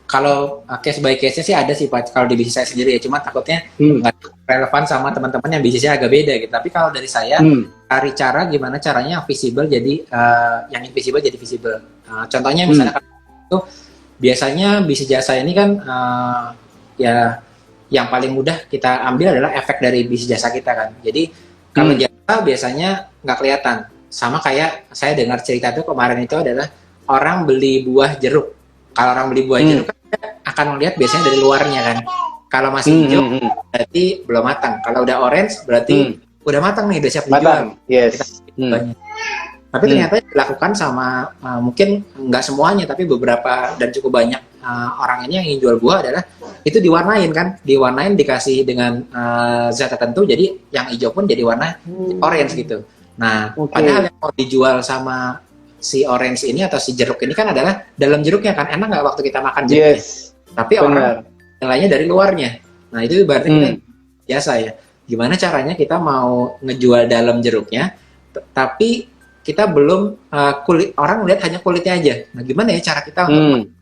Kalau case by case-nya sih ada sih Pak, kalau di bisnis saya sendiri ya, cuma takutnya nggak relevan sama teman-teman yang bisnisnya agak beda gitu. Tapi kalau dari saya, cari cara gimana caranya yang visible jadi, yang invisible jadi visible. Contohnya misalnya itu biasanya bisnis jasa ini kan ya yang paling mudah kita ambil adalah efek dari bisnis jasa kita kan. Jadi kalau jasa biasanya nggak kelihatan. Sama kayak saya dengar cerita tuh kemarin itu adalah orang beli buah jeruk. Kalau orang beli buah jeruk kan akan melihat biasanya dari luarnya kan. Kalau masih hijau berarti belum matang. Kalau udah orange berarti udah matang nih, udah siap dijual. Yes. Tapi ternyata dilakukan sama mungkin nggak semuanya, tapi beberapa dan cukup banyak orang ini yang ingin jual buah adalah itu diwarnain kan, diwarnain dikasih dengan zat tertentu, jadi yang hijau pun jadi warna orange gitu. Nah, padahal yang mau dijual sama si orange ini atau si jeruk ini kan adalah dalam jeruknya kan, enak nggak waktu kita makan jeruknya? Tapi orang nilainya dari luarnya. Nah, itu berarti kita biasa ya. Gimana caranya kita mau ngejual dalam jeruknya, tapi kita belum kulit, orang lihat hanya kulitnya aja. Nah, gimana ya cara kita untuk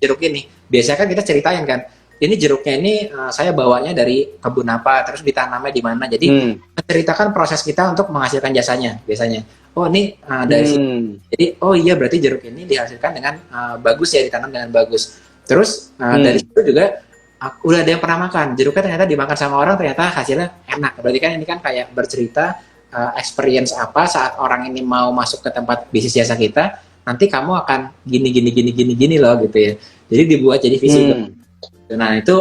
jeruk ini? Biasanya kan kita ceritain kan, ini jeruknya ini saya bawanya dari kebun apa, terus ditanamnya di mana. Jadi menceritakan proses kita untuk menghasilkan jasanya biasanya. Oh, ini dari sini. Jadi oh iya berarti jeruk ini dihasilkan dengan bagus ya, ditanam dengan bagus. Terus dari situ juga udah ada yang pernah makan jeruknya, ternyata dimakan sama orang ternyata hasilnya enak. Berarti kan ini kan kayak bercerita experience apa saat orang ini mau masuk ke tempat bisnis jasa kita, nanti kamu akan gini loh gitu ya. Jadi dibuat jadi visible. Nah itu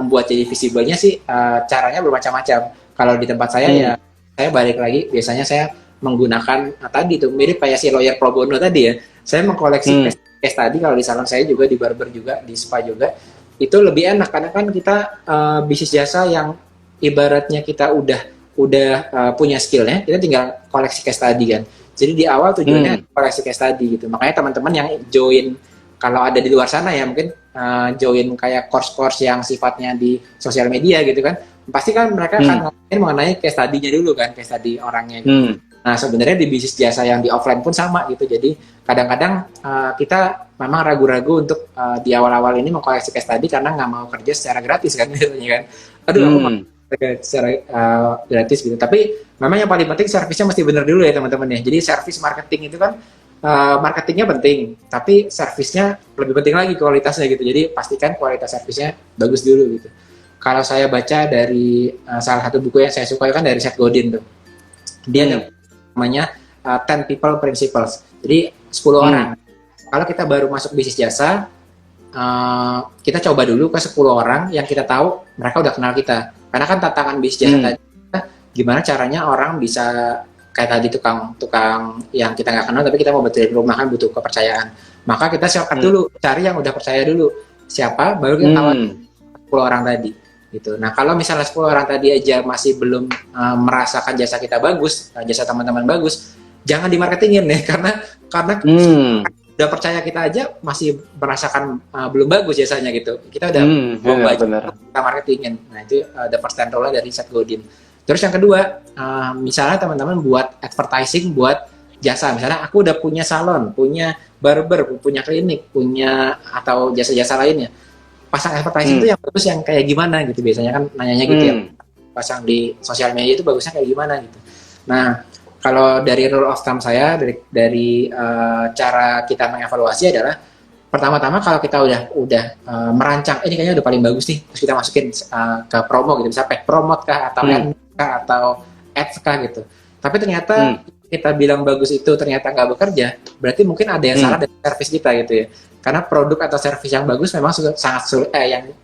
membuat jadi visible-nya sih caranya bermacam-macam. Kalau di tempat saya ya saya balik lagi, biasanya saya menggunakan tadi tuh mirip kayak si lawyer pro bono tadi ya. Saya mengkoleksi case tadi, kalau di salon saya juga, di barber juga, di spa juga, itu lebih enak karena kan kita bisnis jasa yang ibaratnya kita udah punya skillnya, kita tinggal koleksi case study kan. Jadi di awal tujuannya koleksi case study gitu. Makanya teman-teman yang join, kalau ada di luar sana ya mungkin join kayak course-course yang sifatnya di sosial media gitu kan, pasti kan mereka akan ngomongin mengenai case study-nya dulu kan, case study orangnya gitu. Nah sebenarnya di bisnis jasa yang di offline pun sama gitu. Jadi kadang-kadang kita memang ragu-ragu untuk di awal-awal ini mengkoleksi case study karena nggak mau kerja secara gratis kan, biasanya kan. Aduh aku mau secara gratis gitu. Tapi memang yang paling penting servisnya mesti benar dulu ya teman-teman ya. Jadi service marketing itu kan marketingnya penting, tapi servisnya lebih penting lagi, kualitasnya gitu. Jadi pastikan kualitas servisnya bagus dulu gitu. Kalau saya baca dari salah satu buku yang saya suka kan dari Seth Godin tuh, dia ada namanya 10 People Principles. Jadi 10 orang. Kalau kita baru masuk bisnis jasa, kita coba dulu ke 10 orang yang kita tahu mereka udah kenal kita. Karena kan tantangan bisnis jasa tadi, gimana caranya orang bisa kayak tadi tukang yang kita nggak kenal tapi kita mau betulin rumah kan butuh kepercayaan. Maka kita shortcut dulu, cari yang udah percaya dulu. Siapa? Baru kita tawarin 10 orang tadi. Gitu. Nah kalau misalnya 10 orang tadi aja masih belum merasakan jasa kita bagus, jasa teman-teman bagus, jangan dimarketingin ya, karena udah percaya kita aja masih merasakan belum bagus jasanya gitu. Kita udah kita marketingin. Nah itu the first ten rule dari Seth Godin. Terus yang kedua, misalnya teman-teman buat advertising buat jasa, misalnya aku udah punya salon, punya barber, punya klinik, punya atau jasa-jasa lainnya, pasang advertising itu yang bagus yang kayak gimana gitu, biasanya kan nanyanya gitu ya, pasang di sosial media itu bagusnya kayak gimana gitu. Nah kalau dari rule of thumb saya, dari cara kita mengevaluasi adalah pertama-tama kalau kita udah merancang ini kayaknya udah paling bagus nih, terus kita masukin ke promo gitu, bisa paid promote kah atau atau ads kah gitu. Tapi ternyata kita bilang bagus itu ternyata nggak bekerja, berarti mungkin ada yang salah dari service kita gitu ya. Karena produk atau service yang bagus memang sangat sulit,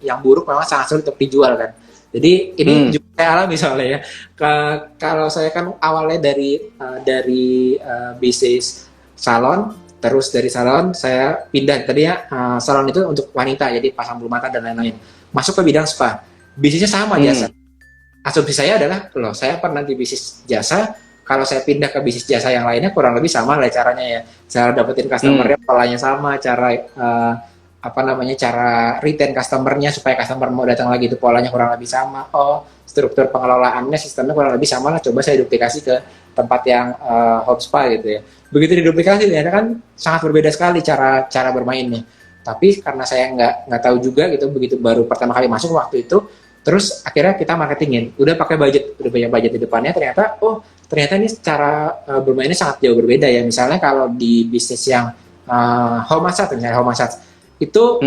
yang buruk memang sangat sulit untuk dijual kan. Jadi ini juga saya alami soalnya ya. Kalau saya kan awalnya dari bisnis salon, terus dari salon saya pindah tadi ya, salon itu untuk wanita, jadi pasang bulu mata dan lain-lain. Masuk ke bidang spa, bisnisnya sama jasa. Asumsi saya adalah, loh saya pernah di bisnis jasa, kalau saya pindah ke bisnis jasa yang lainnya kurang lebih sama lah caranya ya. Cara dapetin customer-nya polanya sama, cara cara retain customer-nya supaya customer mau datang lagi itu polanya kurang lebih sama. Oh, struktur pengelolaannya, sistemnya kurang lebih sama lah. Coba saya duplikasi ke tempat yang home spa gitu ya. Begitu diduplikasi ternyata kan sangat berbeda sekali cara bermainnya. Tapi karena saya nggak tahu juga gitu, begitu baru pertama kali masuk waktu itu, terus akhirnya kita marketingin, udah pakai udah banyak budget di depannya, ternyata ini cara bermainnya sangat jauh berbeda ya. Misalnya kalau di bisnis yang home massage, misalnya home massage itu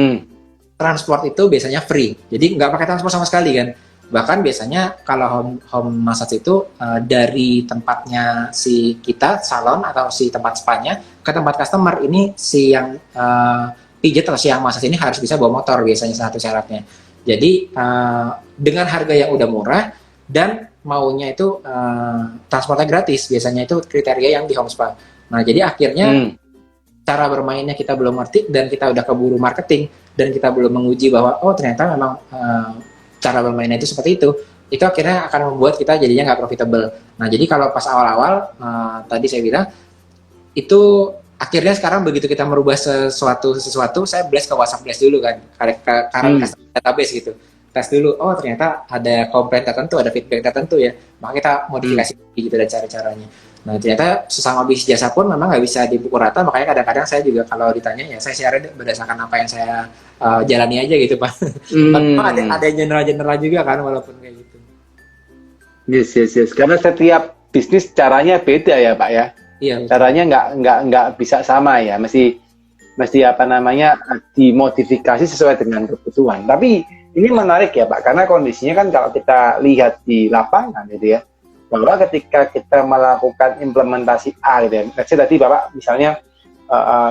transport itu biasanya free, jadi nggak pakai transport sama sekali kan. Bahkan biasanya kalau home massage itu dari tempatnya si kita salon atau si tempat spanya ke tempat customer, ini si yang pijet atau siang massage ini harus bisa bawa motor biasanya satu syaratnya. Jadi dengan harga yang udah murah dan maunya itu transportnya gratis, biasanya itu kriteria yang di home spa. Nah jadi akhirnya cara bermainnya kita belum ngerti dan kita udah keburu marketing dan kita belum menguji bahwa oh ternyata memang cara bermainnya itu seperti itu akhirnya akan membuat kita jadinya nggak profitable. Nah jadi kalau pas awal-awal tadi saya bilang itu akhirnya sekarang begitu kita merubah sesuatu saya blast ke WhatsApp blast dulu kan karena database gitu, tes dulu oh ternyata ada komplain tertentu, ada feedback tertentu ya, maka kita modifikasi gitu dan cara-caranya. Nah ternyata sesama bisnis jasa pun memang nggak bisa dipukul rata, makanya kadang-kadang saya juga kalau ditanya ya saya share berdasarkan apa yang saya jalani aja gitu Pak. Ada general juga kan walaupun kayak gitu. Yes. Karena setiap bisnis caranya beda ya Pak ya. Iya. Caranya nggak bisa sama ya, mesti apa namanya dimodifikasi sesuai dengan kebutuhan. Tapi ini menarik ya Pak, karena kondisinya kan kalau kita lihat di lapangan gitu ya, bahwa ketika kita melakukan implementasi A gitu ya, tadi Bapak misalnya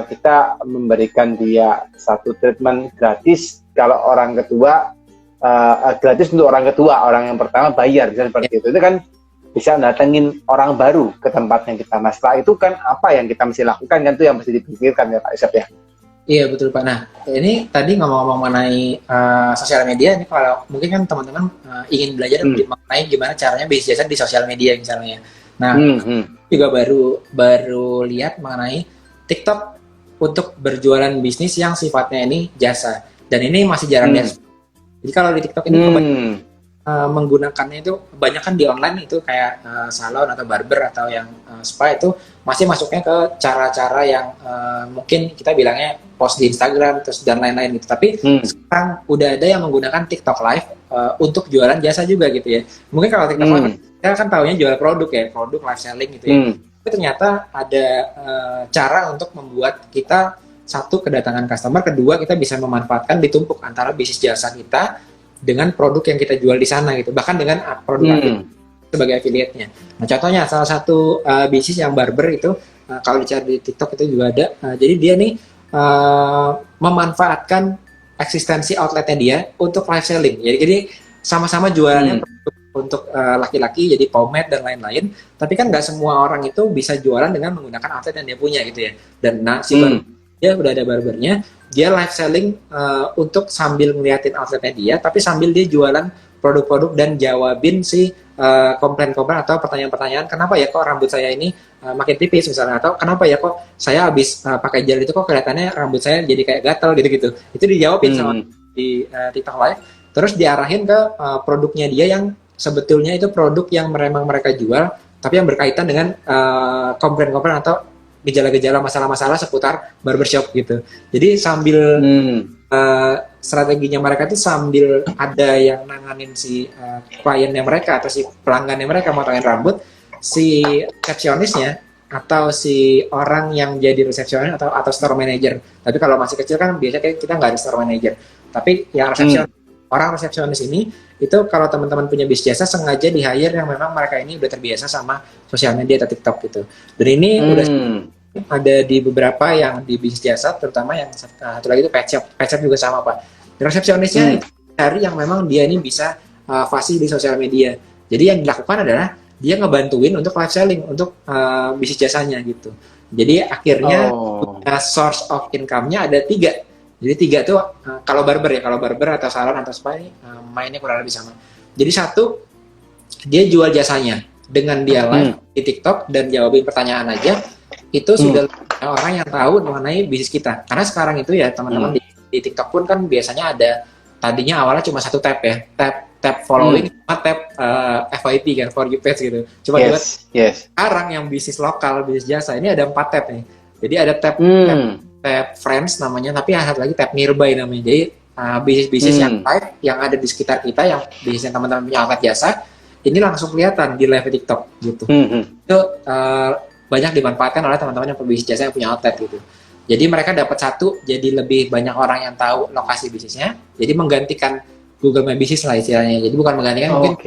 kita memberikan dia satu treatment gratis kalau orang kedua, gratis untuk orang kedua, orang yang pertama bayar, misalnya seperti itu kan bisa datengin orang baru ke tempatnya kita. Nah setelah itu kan apa yang kita mesti lakukan kan, itu yang mesti dipikirkan ya Pak Isep ya. Iya betul Pak. Nah ini tadi ngomong-ngomong mengenai sosial media, ini kalau mungkin kan teman-teman ingin belajar mengenai gimana caranya bisnis jasa di sosial media misalnya. Nah juga baru lihat mengenai TikTok untuk berjualan bisnis yang sifatnya ini jasa, dan ini masih jarang lihat. Jadi kalau di TikTok ini menggunakannya itu banyak kan di online itu kayak salon atau barber atau yang spa itu masih masuknya ke cara-cara yang mungkin kita bilangnya post di Instagram terus dan lain-lain gitu. Tapi sekarang udah ada yang menggunakan TikTok Live untuk jualan jasa juga gitu ya. Mungkin kalau TikTok Live kita kan taunya jual produk ya, produk live selling gitu ya. Tapi ternyata ada cara untuk membuat kita satu kedatangan customer, kedua kita bisa memanfaatkan ditumpuk antara bisnis jasa kita dengan produk yang kita jual di sana gitu, bahkan dengan produk sebagai affiliate-nya. Nah contohnya salah satu bisnis yang barber itu kalau dicari di TikTok itu juga ada. Jadi dia nih memanfaatkan eksistensi outletnya dia untuk live selling. Jadi sama-sama jualannya untuk laki-laki jadi pomade dan lain-lain. Tapi kan nggak semua orang itu bisa jualan dengan menggunakan outlet yang dia punya gitu ya. Dan si barber dia udah ada barbernya, dia live selling untuk sambil ngeliatin outletnya dia, tapi sambil dia jualan produk-produk dan jawabin si komplain-komplain atau pertanyaan-pertanyaan, kenapa ya kok rambut saya ini makin tipis misalnya, atau kenapa ya kok saya habis pakai gel itu kok kelihatannya rambut saya jadi kayak gatal gitu-gitu. Itu dijawabin sama di TikTok Live, terus diarahin ke produknya dia yang sebetulnya itu produk yang memang mereka jual, tapi yang berkaitan dengan komplain-komplain atau gejala-gejala masalah-masalah seputar barbershop gitu. Jadi sambil strateginya mereka itu sambil ada yang nanganin si kliennya mereka atau si pelanggannya mereka motongin rambut, si resepsionisnya atau si orang yang jadi resepsionis atau store manager. Tapi kalau masih kecil kan biasanya kita nggak ada store manager. Tapi yang orang resepsionis ini itu kalau teman-teman punya bisnis jasa sengaja di hire yang memang mereka ini udah terbiasa sama sosial media atau TikTok gitu. Dan ini udah ada di beberapa yang di bisnis jasa, terutama yang satu lagi itu pet shop juga sama Pak. Resepsionisnya cari yang memang dia ini bisa fasih di sosial media. Jadi yang dilakukan adalah dia ngebantuin untuk live selling untuk bisnis jasanya gitu. Jadi akhirnya source of income-nya ada 3. Jadi 3 tuh kalau barber atau salon atau spa ini mainnya kurang lebih sama. Jadi 1 dia jual jasanya dengan dia live di TikTok dan jawabin pertanyaan aja, itu sudah orang yang tahu mengenai bisnis kita. Karena sekarang itu ya teman-teman di TikTok pun kan biasanya ada, tadinya awalnya cuma 1 tab ya, tab following sama tab FYP kan, for you page gitu. Cuma sekarang yang bisnis lokal, bisnis jasa ini ada 4 tab nih. Jadi ada tab friends namanya, tapi ada satu lagi tab nearby namanya. Jadi bisnis-bisnis yang live yang ada di sekitar kita, yang bisnis yang teman-teman punya outlet jasa, ini langsung kelihatan di live TikTok gitu. Itu banyak dimanfaatkan oleh teman-teman yang berbisnis jasa yang punya outlet gitu. Jadi mereka dapat 1, jadi lebih banyak orang yang tahu lokasi bisnisnya. Jadi menggantikan Google My Business lah istilahnya. Jadi bukan menggantikan mungkin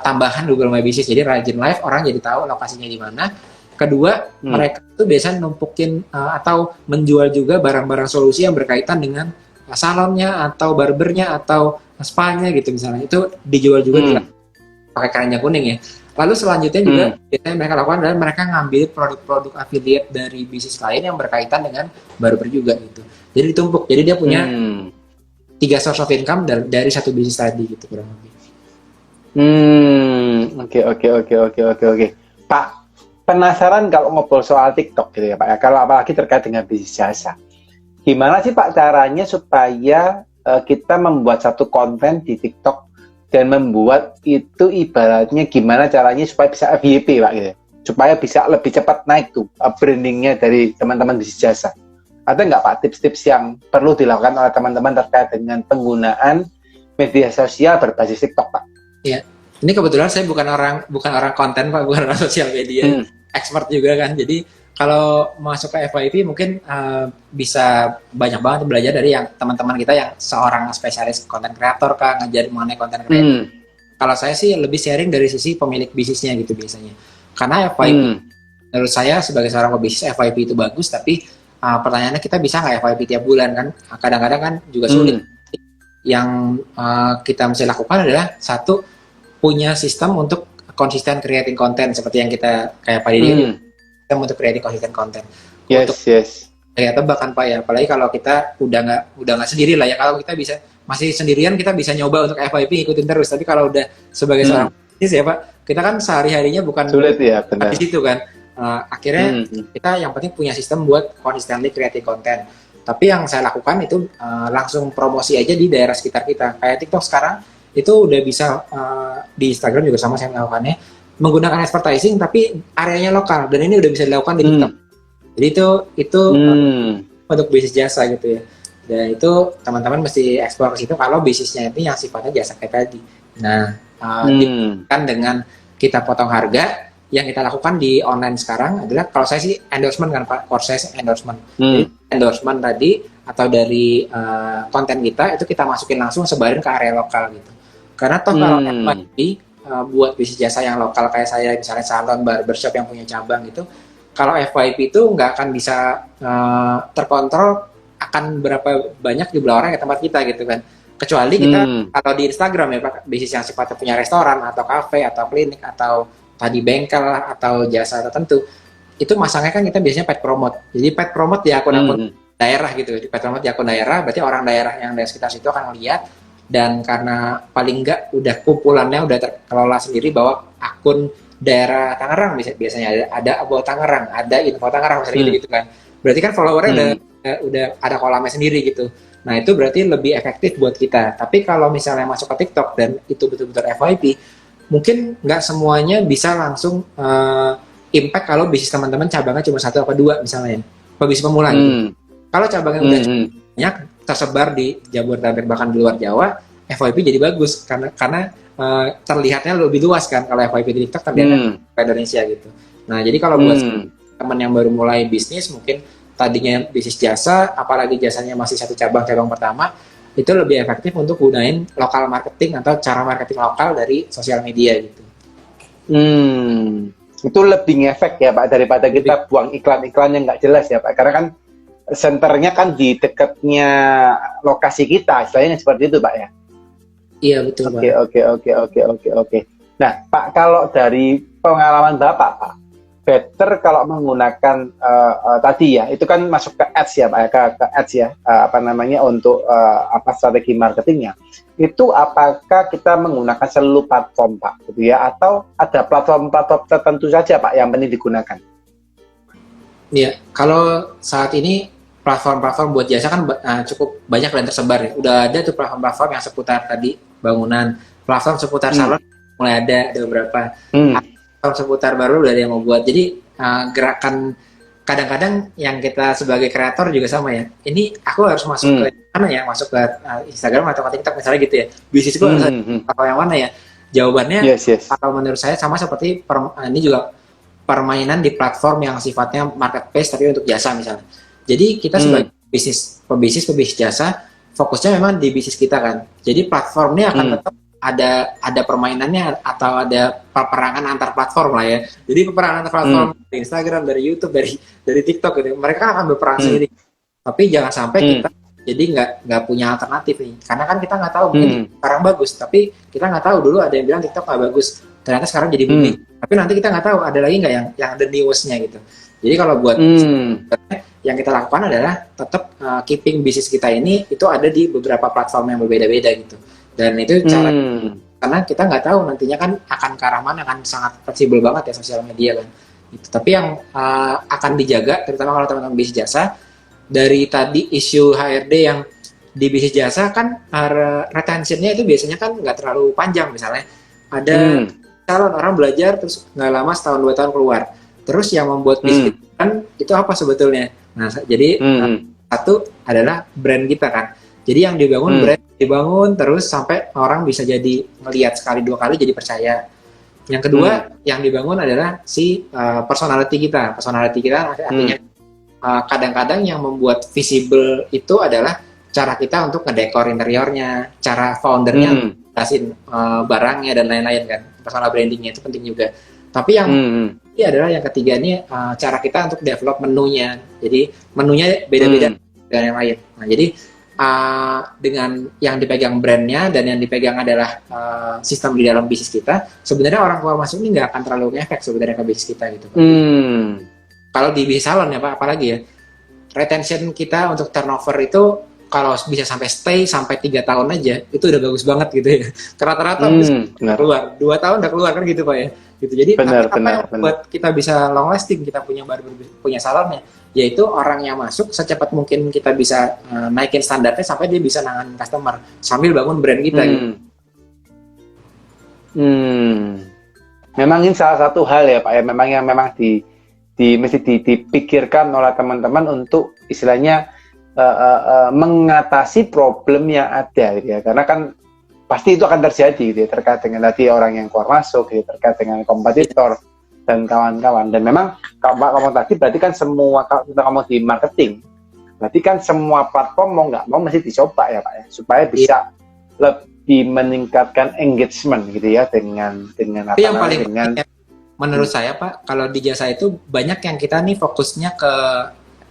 tambahan Google My Business. Jadi rajin live, orang jadi tahu lokasinya di mana. Kedua, mereka tuh biasanya numpukin atau menjual juga barang-barang solusi yang berkaitan dengan salonnya atau barbernya atau spa-nya gitu misalnya. Itu dijual juga di pakai keranjang kuning ya. Lalu selanjutnya juga biasanya mereka lakukan adalah mereka ngambil produk-produk affiliate dari bisnis lain yang berkaitan dengan barber juga gitu. Jadi ditumpuk. Jadi dia punya 3 source of income dari satu bisnis tadi gitu kurang lebih. Oke. Pak, penasaran kalau ngobrol soal TikTok gitu ya Pak ya, kalau apalagi terkait dengan bisnis jasa. Gimana sih Pak caranya supaya kita membuat satu konten di TikTok dan membuat itu ibaratnya gimana caranya supaya bisa FYP Pak gitu, supaya bisa lebih cepat naik tuh brandingnya dari teman-teman bisnis jasa. Ada nggak Pak tips-tips yang perlu dilakukan oleh teman-teman terkait dengan penggunaan media sosial berbasis TikTok Pak? Iya, ini kebetulan saya bukan orang konten Pak, bukan orang sosial media, expert juga kan. Jadi kalau masuk ke FYP mungkin bisa banyak banget belajar dari yang teman-teman kita yang seorang spesialis konten kreator Kak, ngajarin mengenai konten kreator. Kalau saya sih lebih sharing dari sisi pemilik bisnisnya gitu biasanya. Karena FYP menurut saya sebagai seorang pebisnis FYP itu bagus, tapi pertanyaannya kita bisa nggak FYP tiap bulan kan? Kadang-kadang kan juga sulit. Yang kita mesti lakukan adalah satu, punya sistem untuk konsisten creating konten seperti yang kita kayak Pak Didi sistem untuk creating konsisten konten. Untuk kayak tebak kan Pak ya, apalagi kalau kita udah nggak sendiri lah ya. Kalau kita bisa masih sendirian kita bisa nyoba untuk FYP ikutin terus, tapi kalau udah sebagai seorang bisnis ya Pak, kita kan sehari-harinya bukan sulit ya, benar. Di situ kan akhirnya kita yang penting punya sistem buat consistently creating konten. Tapi yang saya lakukan itu langsung promosi aja di daerah sekitar kita. Kayak TikTok sekarang itu udah bisa di Instagram juga sama saya melakukannya, menggunakan advertising tapi areanya lokal, dan ini udah bisa dilakukan di TikTok. Jadi itu untuk bisnis jasa gitu ya. Dan itu teman-teman mesti eksplor ke situ kalau bisnisnya itu yang sifatnya jasa kayak tadi. Nah, kan dengan kita potong harga, yang kita lakukan di online sekarang adalah kalau saya sih endorsement kan Pak, course endorsement. Jadi endorsement tadi atau dari konten kita itu kita masukin langsung sebarin ke area lokal gitu. Karena toh kalau FYP buat bisnis jasa yang lokal kayak saya misalnya salon, barbershop yang punya cabang gitu, kalau FYP itu nggak akan bisa terkontrol akan berapa banyak jumlah orang ke tempat kita gitu kan. Kecuali kita kalau di Instagram ya Pak, bisnis yang sifatnya punya restoran atau kafe atau klinik atau tadi bengkel atau jasa tertentu, itu masangnya kan kita biasanya paid promote. Jadi paid promote di akun-akun daerah gitu. Di paid promote di akun daerah, berarti orang daerah yang dari sekitar situ akan melihat, dan karena paling enggak udah kumpulannya udah terkelola sendiri bahwa akun daerah Tangerang biasanya ada about Tangerang, ada info Tangerang misalnya gitu kan. Berarti kan followernya udah ada kolamnya sendiri gitu. Nah itu berarti lebih efektif buat kita. Tapi kalau misalnya masuk ke TikTok dan itu betul-betul FYP, mungkin nggak semuanya bisa langsung impact kalau bisnis teman-teman cabangnya cuma 1 atau 2 misalnya, bisnis pemula gitu. Kalau cabangnya udah banyak tersebar di Jabodetabek bahkan di luar Jawa, FYP jadi bagus karena terlihatnya lebih luas kan. Kalau FYP di TikTok terlihat ke Indonesia gitu. Nah jadi kalau buat teman yang baru mulai bisnis, mungkin tadinya bisnis jasa, apalagi jasanya masih 1 cabang pertama, itu lebih efektif untuk gunain lokal marketing atau cara marketing lokal dari sosial media gitu. Itu lebih ngefek ya Pak daripada kita buang iklan-iklan yang nggak jelas ya Pak. Karena kan senternya kan di dekatnya lokasi kita, istilahnya seperti itu Pak ya. Iya betul Pak. Oke. Nah Pak, kalau dari pengalaman Bapak Pak, better kalau menggunakan tadi ya, itu kan masuk ke ads ya Pak, ke ads ya, untuk strategi marketingnya. Itu apakah kita menggunakan seluruh platform Pak, gitu ya, atau ada platform-platform tertentu saja Pak yang penting digunakan? Iya, kalau saat ini platform-platform buat jasa kan cukup banyak dan tersebar ya. Udah ada tuh platform-platform yang seputar tadi bangunan, platform seputar salon mulai ada beberapa. Seputar baru dari yang mau buat. Jadi gerakan kadang-kadang yang kita sebagai kreator juga sama ya. Ini aku harus masuk ke mana ya? Masuk ke Instagram atau ke TikTok misalnya gitu ya. Bisnis gue atau yang mana ya? Jawabannya kalau menurut saya sama seperti ini juga permainan di platform yang sifatnya marketplace tapi untuk jasa misalnya. Jadi kita sebagai pebisnis jasa fokusnya memang di bisnis kita kan. Jadi platformnya akan tetap ada permainannya atau ada peperangan antar platform lah ya. Jadi peperangan antar platform dari Instagram, dari YouTube, dari TikTok gitu. Mereka akan berperang sendiri. Tapi jangan sampai kita jadi nggak punya alternatif nih. Karena kan kita nggak tahu mungkin sekarang bagus, tapi kita nggak tahu dulu ada yang bilang TikTok nggak bagus. Ternyata sekarang jadi booming. Tapi nanti kita nggak tahu ada lagi nggak yang the newest-nya gitu. Jadi kalau buat yang kita lakukan adalah tetap keeping bisnis kita ini itu ada di beberapa platform yang berbeda-beda gitu. Dan itu cara karena kita nggak tahu nantinya kan akan ke arah mana, kan sangat fleksibel banget ya sosial media kan. Gitu. Tapi yang akan dijaga, terutama kalau teman-teman bisnis jasa, dari tadi isu HRD yang di bisnis jasa kan retentionnya itu biasanya kan nggak terlalu panjang. Misalnya ada calon orang belajar terus nggak lama setahun 2 tahun keluar. Terus yang membuat bisnis kan itu apa sebetulnya? Nah, jadi satu adalah brand kita kan. Jadi yang dibangun terus sampai orang bisa jadi ngelihat sekali 2 kali jadi percaya. Yang kedua yang dibangun adalah si personality kita. Personality kita artinya kadang-kadang yang membuat visible itu adalah cara kita untuk ngedekor interiornya, cara foundernya jelasin barangnya dan lain-lain kan. Personal brandingnya itu penting juga. Tapi yang ini adalah yang ketiga ini cara kita untuk develop menunya. Jadi menunya beda-beda dengan yang lain. Nah, jadi dengan yang dipegang brandnya dan yang dipegang adalah sistem di dalam bisnis kita, sebenarnya orang keluar masuk ini nggak akan terlalu ngefek sebenarnya ke bisnis kita gitu. Kalau di bisnis salon ya Pak, apalagi ya, retention kita untuk turnover itu kalau bisa sampai stay sampai 3 tahun aja, itu udah bagus banget gitu ya. Rata-rata keluar 2 tahun udah keluar kan gitu Pak ya. Gitu. Jadi apa yang buat kita bisa long lasting, kita punya salonnya, yaitu orang yang masuk secepat mungkin kita bisa naikin standarnya sampai dia bisa nanganin customer sambil bangun brand kita gitu. Memang ini salah satu hal ya Pak ya, memang yang mesti dipikirkan oleh teman-teman untuk istilahnya mengatasi problem yang ada gitu ya. Karena kan pasti itu akan terjadi gitu ya, terkait dengan tadi orang yang keluar masuk gitu, terkait dengan kompetitor dan kawan-kawan. Dan memang kalau Pak ngomong tadi berarti kan semua, kalau kita ngomong di marketing, berarti kan semua platform mau nggak mau mesti dicoba ya Pak ya, supaya bisa lebih meningkatkan engagement gitu ya dengan apa yang paling dengan menurut saya Pak, kalau di jasa itu banyak yang kita nih fokusnya ke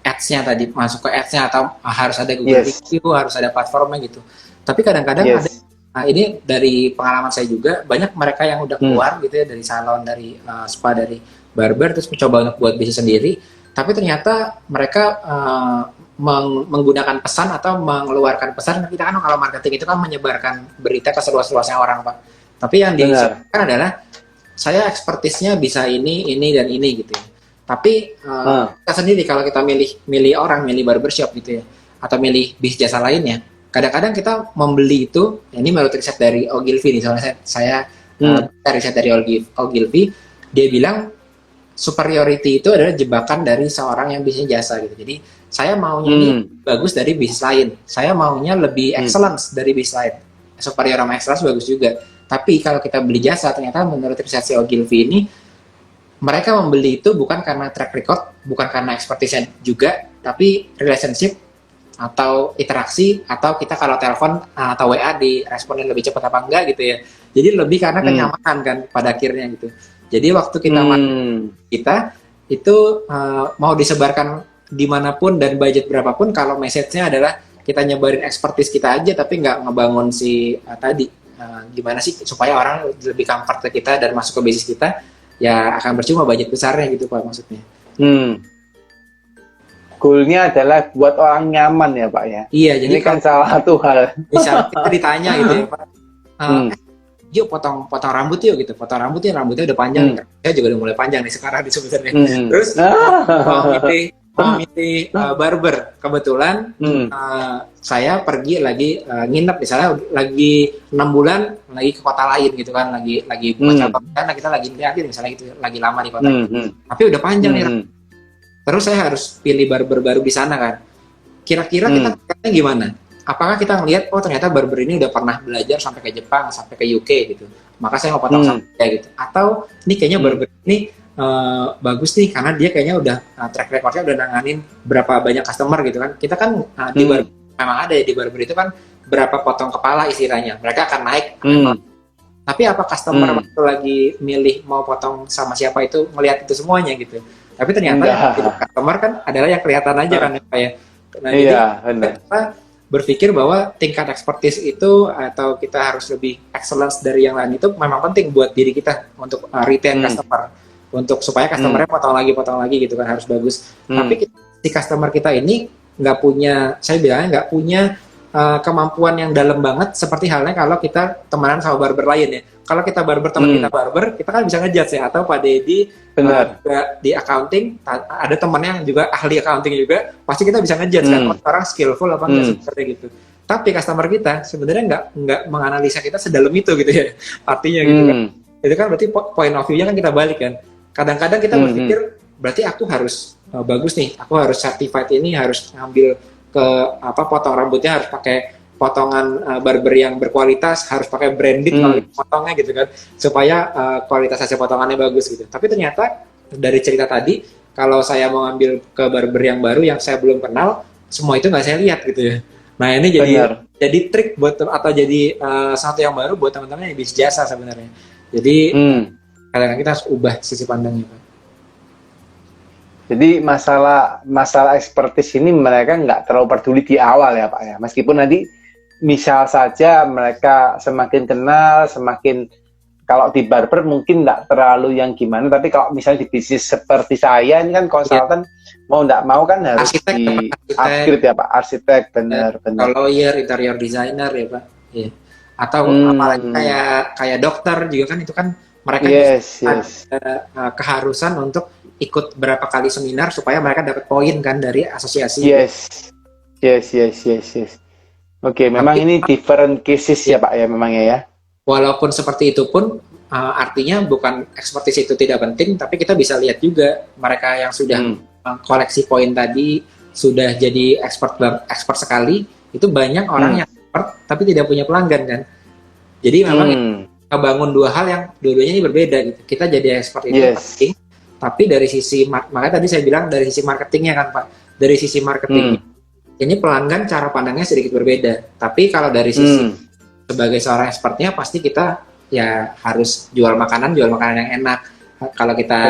ads-nya tadi, masuk ke ads-nya atau harus ada Google Review, harus ada platformnya gitu. Tapi kadang-kadang ada, nah ini dari pengalaman saya juga, banyak mereka yang udah keluar gitu ya dari salon, dari spa, dari barber, terus mencoba untuk buat bisnis sendiri, tapi ternyata mereka menggunakan pesan atau mengeluarkan pesan. Kita kan kalau marketing itu kan menyebarkan berita ke seluas-luasnya orang Pak. Tapi yang disampaikan adalah saya ekspertisnya bisa ini dan ini gitu ya. Tapi kita sendiri kalau kita milih orang, milih barbershop gitu ya, atau milih bisnis jasa lainnya, kadang-kadang kita membeli itu, ini menurut riset dari Ogilvy nih, soalnya saya riset dari Ogilvy, dia bilang superiority itu adalah jebakan dari seorang yang bisnis jasa gitu. Jadi saya maunya ini bagus dari bisnis lain, saya maunya lebih excellence dari bisnis lain. Superior sama excellence bagus juga. Tapi kalau kita beli jasa, ternyata menurut riset Ogilvy ini, mereka membeli itu bukan karena track record, bukan karena expertise juga, tapi relationship atau interaksi, atau kita kalau telepon atau WA di responin lebih cepat apa enggak gitu ya. Jadi lebih karena kenyamanan kan pada akhirnya gitu. Jadi waktu kita kita itu mau disebarkan dimanapun dan budget berapapun, kalau message-nya adalah kita nyebarin expertise kita aja tapi nggak ngebangun si tadi gimana sih supaya orang lebih comfort ke kita dan masuk ke bisnis kita, ya akan percuma budget besarnya gitu Pak maksudnya. Goalnya adalah buat orang nyaman ya Pak ya. Iya, jadi ini kan salah satu hal. Misal kita ditanya gitu ya Pak, yuk potong rambut yuk gitu, potong rambutnya udah panjang, saya juga udah mulai panjang nih sekarang sebenarnya. Terus mau milih barber, kebetulan saya pergi lagi nginep misalnya lagi 6 bulan lagi ke kota lain gitu kan, lagi macam karena kita lagi liatin misalnya gitu, lagi lama di kota tapi udah panjang nih, terus saya harus pilih barber baru di sana kan, kira-kira kita gimana? Apakah kita ngelihat oh ternyata barber ini udah pernah belajar sampai ke Jepang, sampai ke UK gitu, maka saya mau potong sampai gitu, atau ini kayaknya barber ini bagus nih karena dia kayaknya udah track recordnya udah nanganin berapa banyak customer gitu kan. Kita kan di barber memang ada ya, di barber itu kan berapa potong kepala istilahnya, mereka akan naik Tapi apa customer waktu lagi milih mau potong sama siapa itu ngelihat itu semuanya gitu. Tapi ternyata yang jadi customer kan adalah yang kelihatan aja kan Pak ya. Nah, jadi kita berpikir bahwa tingkat expertise itu atau kita harus lebih excellence dari yang lain itu memang penting buat diri kita untuk retain customer, untuk supaya customernya potong lagi gitu kan, harus bagus. Tapi si customer kita ini nggak punya, saya bilangnya nggak punya kemampuan yang dalam banget seperti halnya kalau kita temenan sama barber lain ya. Kalau kita barber, teman kita barber, kita kan bisa ngejudge ya. Atau Pak Dedi di accounting, ada temannya yang juga ahli accounting juga, pasti kita bisa ngejudge kan orang skillful apa enggak seperti gitu. Tapi customer kita sebenarnya nggak menganalisa kita sedalam itu gitu ya. Artinya gitu kan. Itu kan berarti point of view-nya kan kita balik kan. Kadang-kadang kita berpikir berarti aku harus bagus nih, aku harus certified ini, harus ngambil ke potong rambutnya harus pakai potongan barber yang berkualitas, harus pakai branded kalau potongnya gitu kan, supaya kualitas hasil potongannya bagus gitu. Tapi ternyata dari cerita tadi, kalau saya mau ambil ke barber yang baru yang saya belum kenal, semua itu nggak saya lihat gitu ya. Nah ini jadi trik buat atau jadi satu yang baru buat teman-teman yang bisnis jasa sebenarnya. Jadi kadang-kadang kita harus ubah sisi pandangnya Pak. Jadi masalah expertise ini mereka nggak terlalu peduli di awal ya Pak ya. Meskipun nanti misal saja mereka semakin kenal, semakin kalau di barber mungkin nggak terlalu yang gimana. Tapi kalau misalnya di bisnis seperti saya ini kan konsultan mau nggak mau kan harus di upgrade ya Pak. Arsitek benar. Lawyer, interior designer ya Pak. Iya. Atau apalagi kayak dokter juga kan itu kan mereka ada keharusan untuk ikut berapa kali seminar supaya mereka dapat poin kan dari asosiasi. Yes. Oke, memang ini different cases ya Pak ya memangnya ya. Walaupun seperti itu pun artinya bukan expertise itu tidak penting, tapi kita bisa lihat juga mereka yang sudah koleksi poin tadi sudah jadi expert sekali, itu banyak orang yang expert tapi tidak punya pelanggan kan. Jadi memang kita bangun dua hal yang dua-duanya ini berbeda gitu. Kita jadi expert itu penting. Tapi dari sisi, makanya tadi saya bilang dari sisi marketingnya kan Pak, dari sisi marketing ini pelanggan cara pandangnya sedikit berbeda. Tapi kalau dari sisi sebagai seorang expertnya pasti kita ya harus jual makanan yang enak. Kalau kita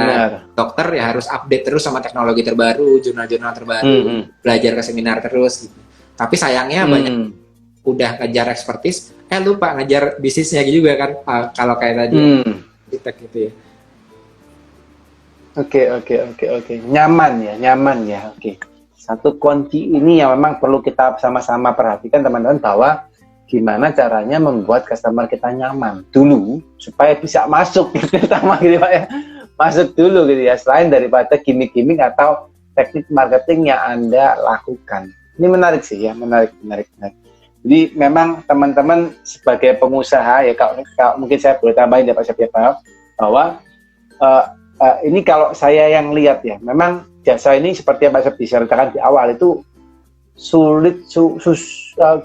dokter ya harus update terus sama teknologi terbaru, jurnal-jurnal terbaru, belajar ke seminar terus. Gitu. Tapi sayangnya banyak udah ngejar expertise, lupa ngejar bisnisnya juga kan. Kalau kayak tadi kita gitu ya. Oke. Nyaman ya. Oke. Satu kunci ini yang memang perlu kita sama-sama perhatikan teman-teman bahwa gimana caranya membuat customer kita nyaman dulu supaya bisa masuk gitu sama gitu Pak ya. Masuk dulu gitu ya, selain daripada gimmick-gimmick atau teknik marketing yang Anda lakukan. Ini menarik sih ya, menarik. Jadi memang teman-teman sebagai pengusaha ya, kalau mungkin saya boleh tambahin ya Pak Syafie bahwa ini kalau saya yang lihat ya, memang jasa ini seperti yang Pak Syafie ceritakan di awal itu sulit,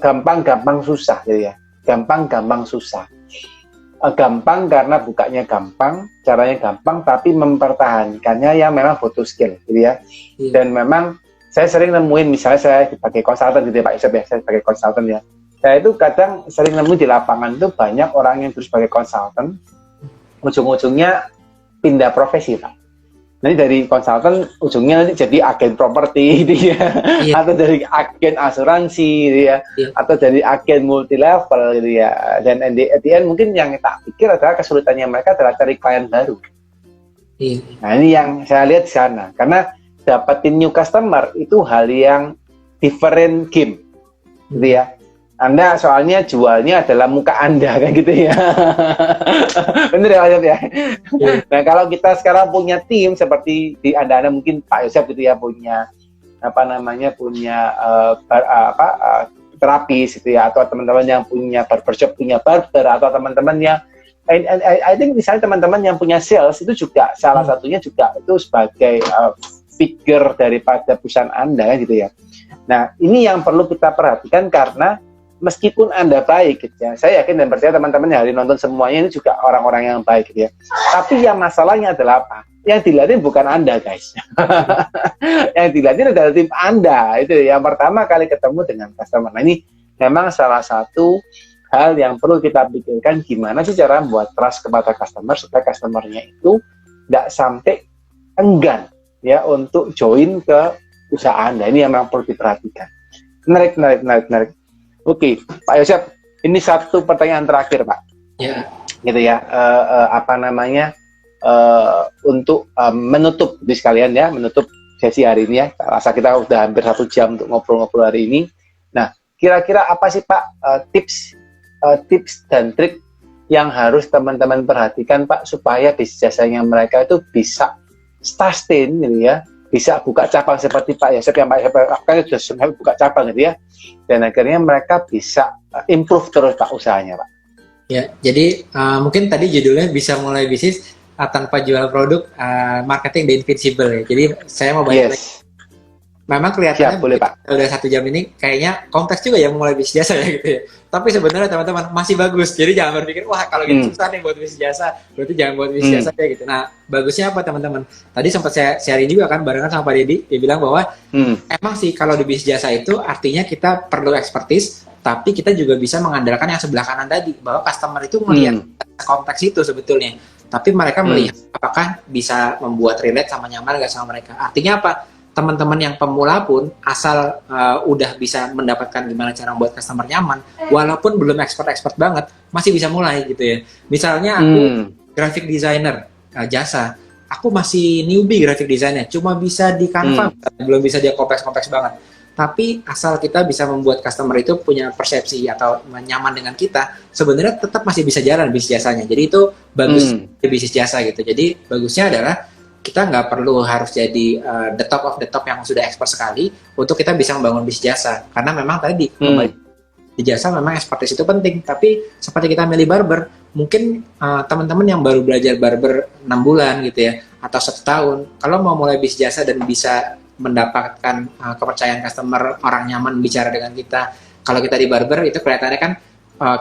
gampang susah gitu ya. Gampang susah. Gampang karena bukanya gampang, caranya gampang, tapi mempertahankannya yang memang butuh skill gitu ya. Dan memang saya sering nemuin, misalnya saya sebagai konsultan gitu ya Pak Isep ya, saya sebagai konsultan ya. Saya itu kadang sering nemu di lapangan itu banyak orang yang terus sebagai konsultan, ujung-ujungnya pindah profesi Pak. Nanti dari konsultan ujungnya nanti jadi agen properti gitu ya, atau dari agen asuransi gitu ya, atau dari agen multi level gitu ya. Dan at the end mungkin yang tak pikir adalah kesulitannya mereka adalah cari klien baru. Nah ini yang saya lihat di sana, karena dapetin new customer itu hal yang different game gitu ya. Anda soalnya jualnya adalah muka Anda kan gitu ya. Bener ya Pak Yosef ya. Nah kalau kita sekarang punya tim seperti di Anda mungkin Pak Yosef gitu ya, punya terapis gitu ya, atau teman-teman yang punya barbershop punya barber, atau teman-teman yang I think misalnya teman-teman yang punya sales itu juga salah satunya juga itu sebagai figure daripada perusahaan Anda gitu ya. Nah ini yang perlu kita perhatikan, karena meskipun Anda baik gitu ya, saya yakin dan percaya teman-teman yang hari nonton semuanya ini juga orang-orang yang baik gitu ya. Tapi yang masalahnya adalah apa? Yang dilatih bukan Anda guys. Yang dilatih adalah tim Anda. Itu yang pertama kali ketemu dengan customer. Nah ini memang salah satu hal yang perlu kita pikirkan, gimana sih cara membuat trust kepada customer supaya customernya itu nggak sampai enggan ya untuk join ke usaha Anda. Ini yang memang perlu diperhatikan. Menarik. Oke, Pak Yosep, ini satu pertanyaan terakhir, Pak. Ya. Gitu ya, untuk menutup di sekalian ya, menutup sesi hari ini ya. Rasa kita udah hampir 1 jam untuk ngobrol-ngobrol hari ini. Nah, kira-kira apa sih Pak tips dan trik yang harus teman-teman perhatikan Pak supaya bisnis jasanya mereka itu bisa sustain gitu ya, bisa buka cabang seperti Pak Yosep yang Pak Yosep sudah buka cabang gitu ya, dan akhirnya mereka bisa improve terus Pak usahanya Pak. Ya, jadi mungkin tadi judulnya bisa mulai bisnis tanpa jual produk, marketing the invincible ya. Jadi saya mau balik lagi. Memang kelihatannya boleh, Pak. Udah 1 jam ini kayaknya kompleks juga ya mulai bisnis jasa ya gitu ya. Tapi sebenarnya teman-teman masih bagus. Jadi jangan berpikir wah kalau gitu susah nih buat bisnis jasa, berarti jangan buat bisnis jasa kayak gitu. Nah, bagusnya apa teman-teman? Tadi sempat saya sharing juga kan barengan sama Pak Deddy, dia bilang bahwa emang sih kalau di bisnis jasa itu artinya kita perlu expertise, tapi kita juga bisa mengandalkan yang sebelah kanan tadi, bahwa customer itu melihat kompleks itu sebetulnya. Tapi mereka melihat apakah bisa membuat relate sama nyaman gak sama mereka. Artinya apa? Teman-teman yang pemula pun asal udah bisa mendapatkan gimana cara membuat customer nyaman, walaupun belum expert banget, masih bisa mulai gitu ya. Misalnya aku graphic designer jasa, aku masih newbie graphic designer, cuma bisa di Canva, belum bisa dia kompleks banget. Tapi asal kita bisa membuat customer itu punya persepsi atau nyaman dengan kita, sebenarnya tetap masih bisa jalan bisnis jasanya. Jadi itu bagus di bisnis jasa gitu. Jadi bagusnya adalah kita nggak perlu harus jadi the top of the top yang sudah expert sekali untuk kita bisa membangun bisnis jasa. Karena memang tadi di jasa memang expertise itu penting. Tapi seperti kita milih barber, mungkin teman-teman yang baru belajar barber 6 bulan gitu ya, atau 1 tahun, kalau mau mulai bisnis jasa dan bisa mendapatkan kepercayaan customer, orang nyaman bicara dengan kita. Kalau kita di barber itu kelihatannya kan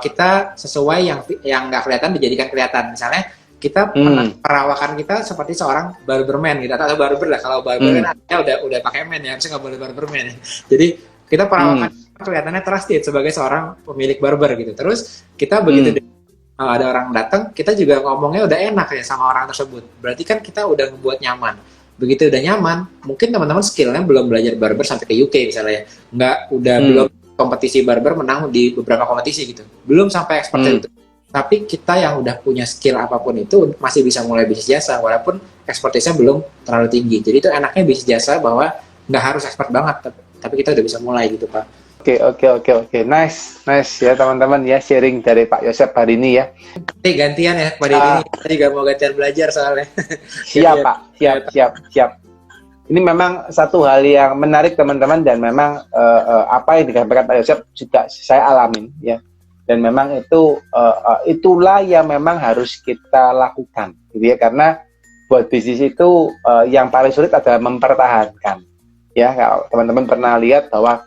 kita sesuai yang nggak kelihatan dijadikan kelihatan. Misalnya kita perawakan kita seperti seorang barberman gitu, atau barber lah. Kalau barber kan artinya udah pakai man ya, harusnya nggak boleh barberman ya. Jadi kita perawakan kelihatannya trusted sebagai seorang pemilik barber gitu. Terus kita begitu ada orang datang, kita juga ngomongnya udah enak ya sama orang tersebut. Berarti kan kita udah ngebuat nyaman. Begitu udah nyaman, mungkin teman-teman skillnya belum belajar barber sampai ke UK misalnya, belum kompetisi barber menang di beberapa kompetisi gitu, belum sampai expert itu. Tapi kita yang udah punya skill apapun itu masih bisa mulai bisnis jasa walaupun expertise-nya belum terlalu tinggi. Jadi itu enaknya bisnis jasa bahwa nggak harus expert banget, tapi kita udah bisa mulai gitu Pak. Oke. Nice ya teman-teman ya, sharing dari Pak Yosep hari ini ya. Gantian ya Pak Deddy, tadi juga mau gantian belajar soalnya. Siap Pak, siap. Ini memang satu hal yang menarik teman-teman, dan memang apa yang disampaikan Pak Yosep juga saya alamin ya. Dan memang itulah yang memang harus kita lakukan gitu ya, karena buat bisnis itu yang paling sulit adalah mempertahankan ya. Kalau teman-teman pernah lihat bahwa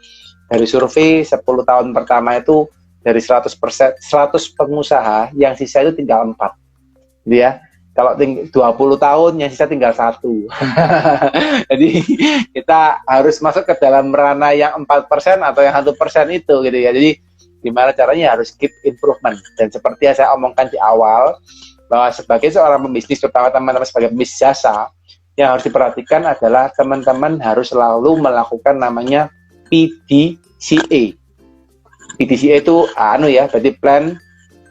dari survei 10 tahun pertama itu dari 100 pengusaha, yang sisa itu tinggal 4 gitu ya. Kalau 20 tahun yang sisa tinggal 1. Jadi kita harus masuk ke dalam ranah yang 4% atau yang 1% itu gitu ya. Jadi gimana caranya harus keep improvement. Dan seperti yang saya omongkan di awal, bahwa sebagai seorang pembisnis, terutama teman-teman sebagai pembisnis jasa, yang harus diperhatikan adalah teman-teman harus selalu melakukan namanya PDCA. PDCA itu berarti plan,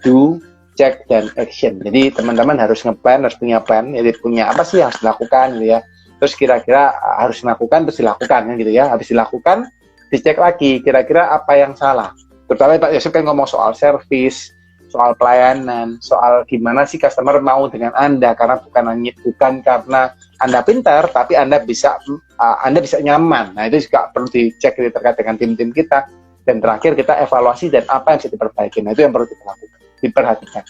do, check, dan action. Jadi teman-teman harus ngeplan, harus punya plan, jadi punya apa sih yang harus dilakukan gitu ya. Terus kira-kira harus dilakukan, terus dilakukan gitu ya. Habis dilakukan, dicek lagi kira-kira apa yang salah. Terutama Pak Yosep kan ngomong soal service, soal pelayanan, soal gimana sih customer mau dengan Anda, karena bukan karena Anda pintar, tapi Anda bisa nyaman. Nah, itu juga perlu dicek terkait dengan tim-tim kita. Dan terakhir kita evaluasi dan apa yang bisa diperbaiki. Nah, itu yang perlu diperhatikan.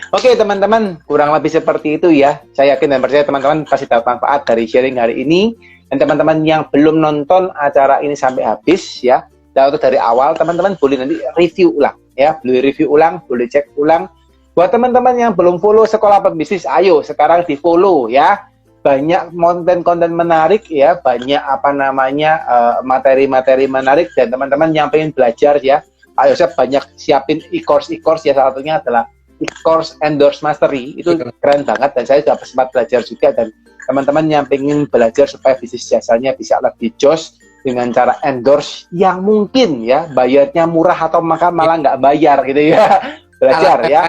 Oke teman-teman, kurang lebih seperti itu ya. Saya yakin dan percaya teman-teman pasti dapat manfaat dari sharing hari ini. Dan teman-teman yang belum nonton acara ini sampai habis ya, dan untuk dari awal, teman-teman boleh nanti review ulang ya, boleh cek ulang. Buat teman-teman yang belum follow Sekolah Pembisnis, ayo sekarang di follow ya. Banyak konten-konten menarik ya, banyak materi-materi menarik, dan teman-teman yang pengen belajar ya, Pak Yosef banyak siapin e-course ya, salah satunya adalah e-course Endorse Mastery. Itu keren banget dan saya sudah sempat belajar juga, dan teman-teman yang pengen belajar supaya bisnis jasanya bisa lebih jos dengan cara endorse yang mungkin ya bayarnya murah atau malah nggak bayar gitu ya, belajar ya.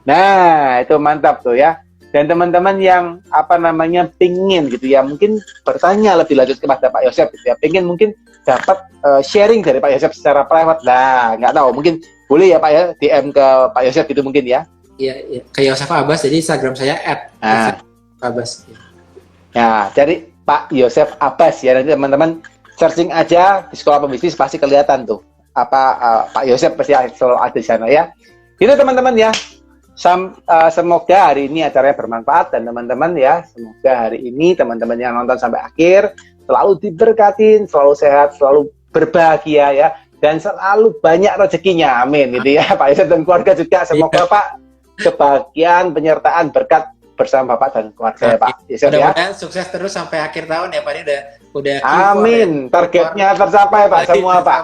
Nah itu mantap tuh ya. Dan teman-teman yang pingin gitu ya, mungkin bertanya lebih lanjut kepada Pak Yosef gitu ya, pengen mungkin dapat sharing dari Pak Yosef secara private. Nah nggak tahu, mungkin boleh ya Pak ya DM ke Pak Yosef gitu mungkin ya. Iya, ke Yosef Abbas, jadi Instagram saya @Abbas. Nah, jadi Pak Yosef Abbas ya, nanti teman-teman searching aja di Sekolah Pembisnis pasti kelihatan tuh Pak Yosef pasti selalu ada di sana ya. Itu teman-teman ya. Semoga hari ini acaranya bermanfaat, dan teman-teman ya, semoga hari ini teman-teman yang nonton sampai akhir selalu diberkatin, selalu sehat, selalu berbahagia ya, dan selalu banyak rezekinya, amin gitu ya. Pak Yosef dan keluarga juga semoga Pak kebahagiaan, penyertaan, berkat bersama Bapak dan keluarga ya Pak Yosef ya. Mudah-mudahan sukses terus sampai akhir tahun ya Pak, ini udah amin, targetnya tercapai Pak semua Pak.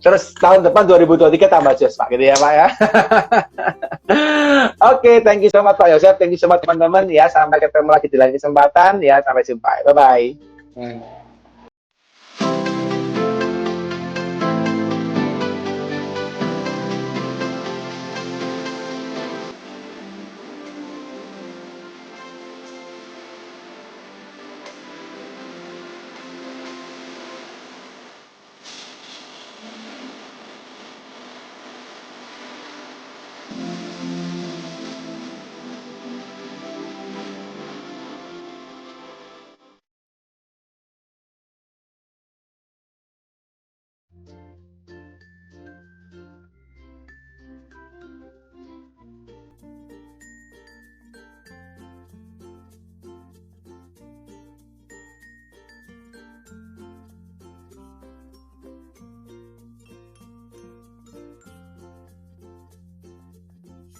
Terus tahun depan 2023 tambah jos Pak gitu ya Pak ya. Oke, thank you so much Pak Yosef, thank you so much teman-teman ya, sampai ketemu lagi di lain kesempatan ya, sampai jumpa, bye bye.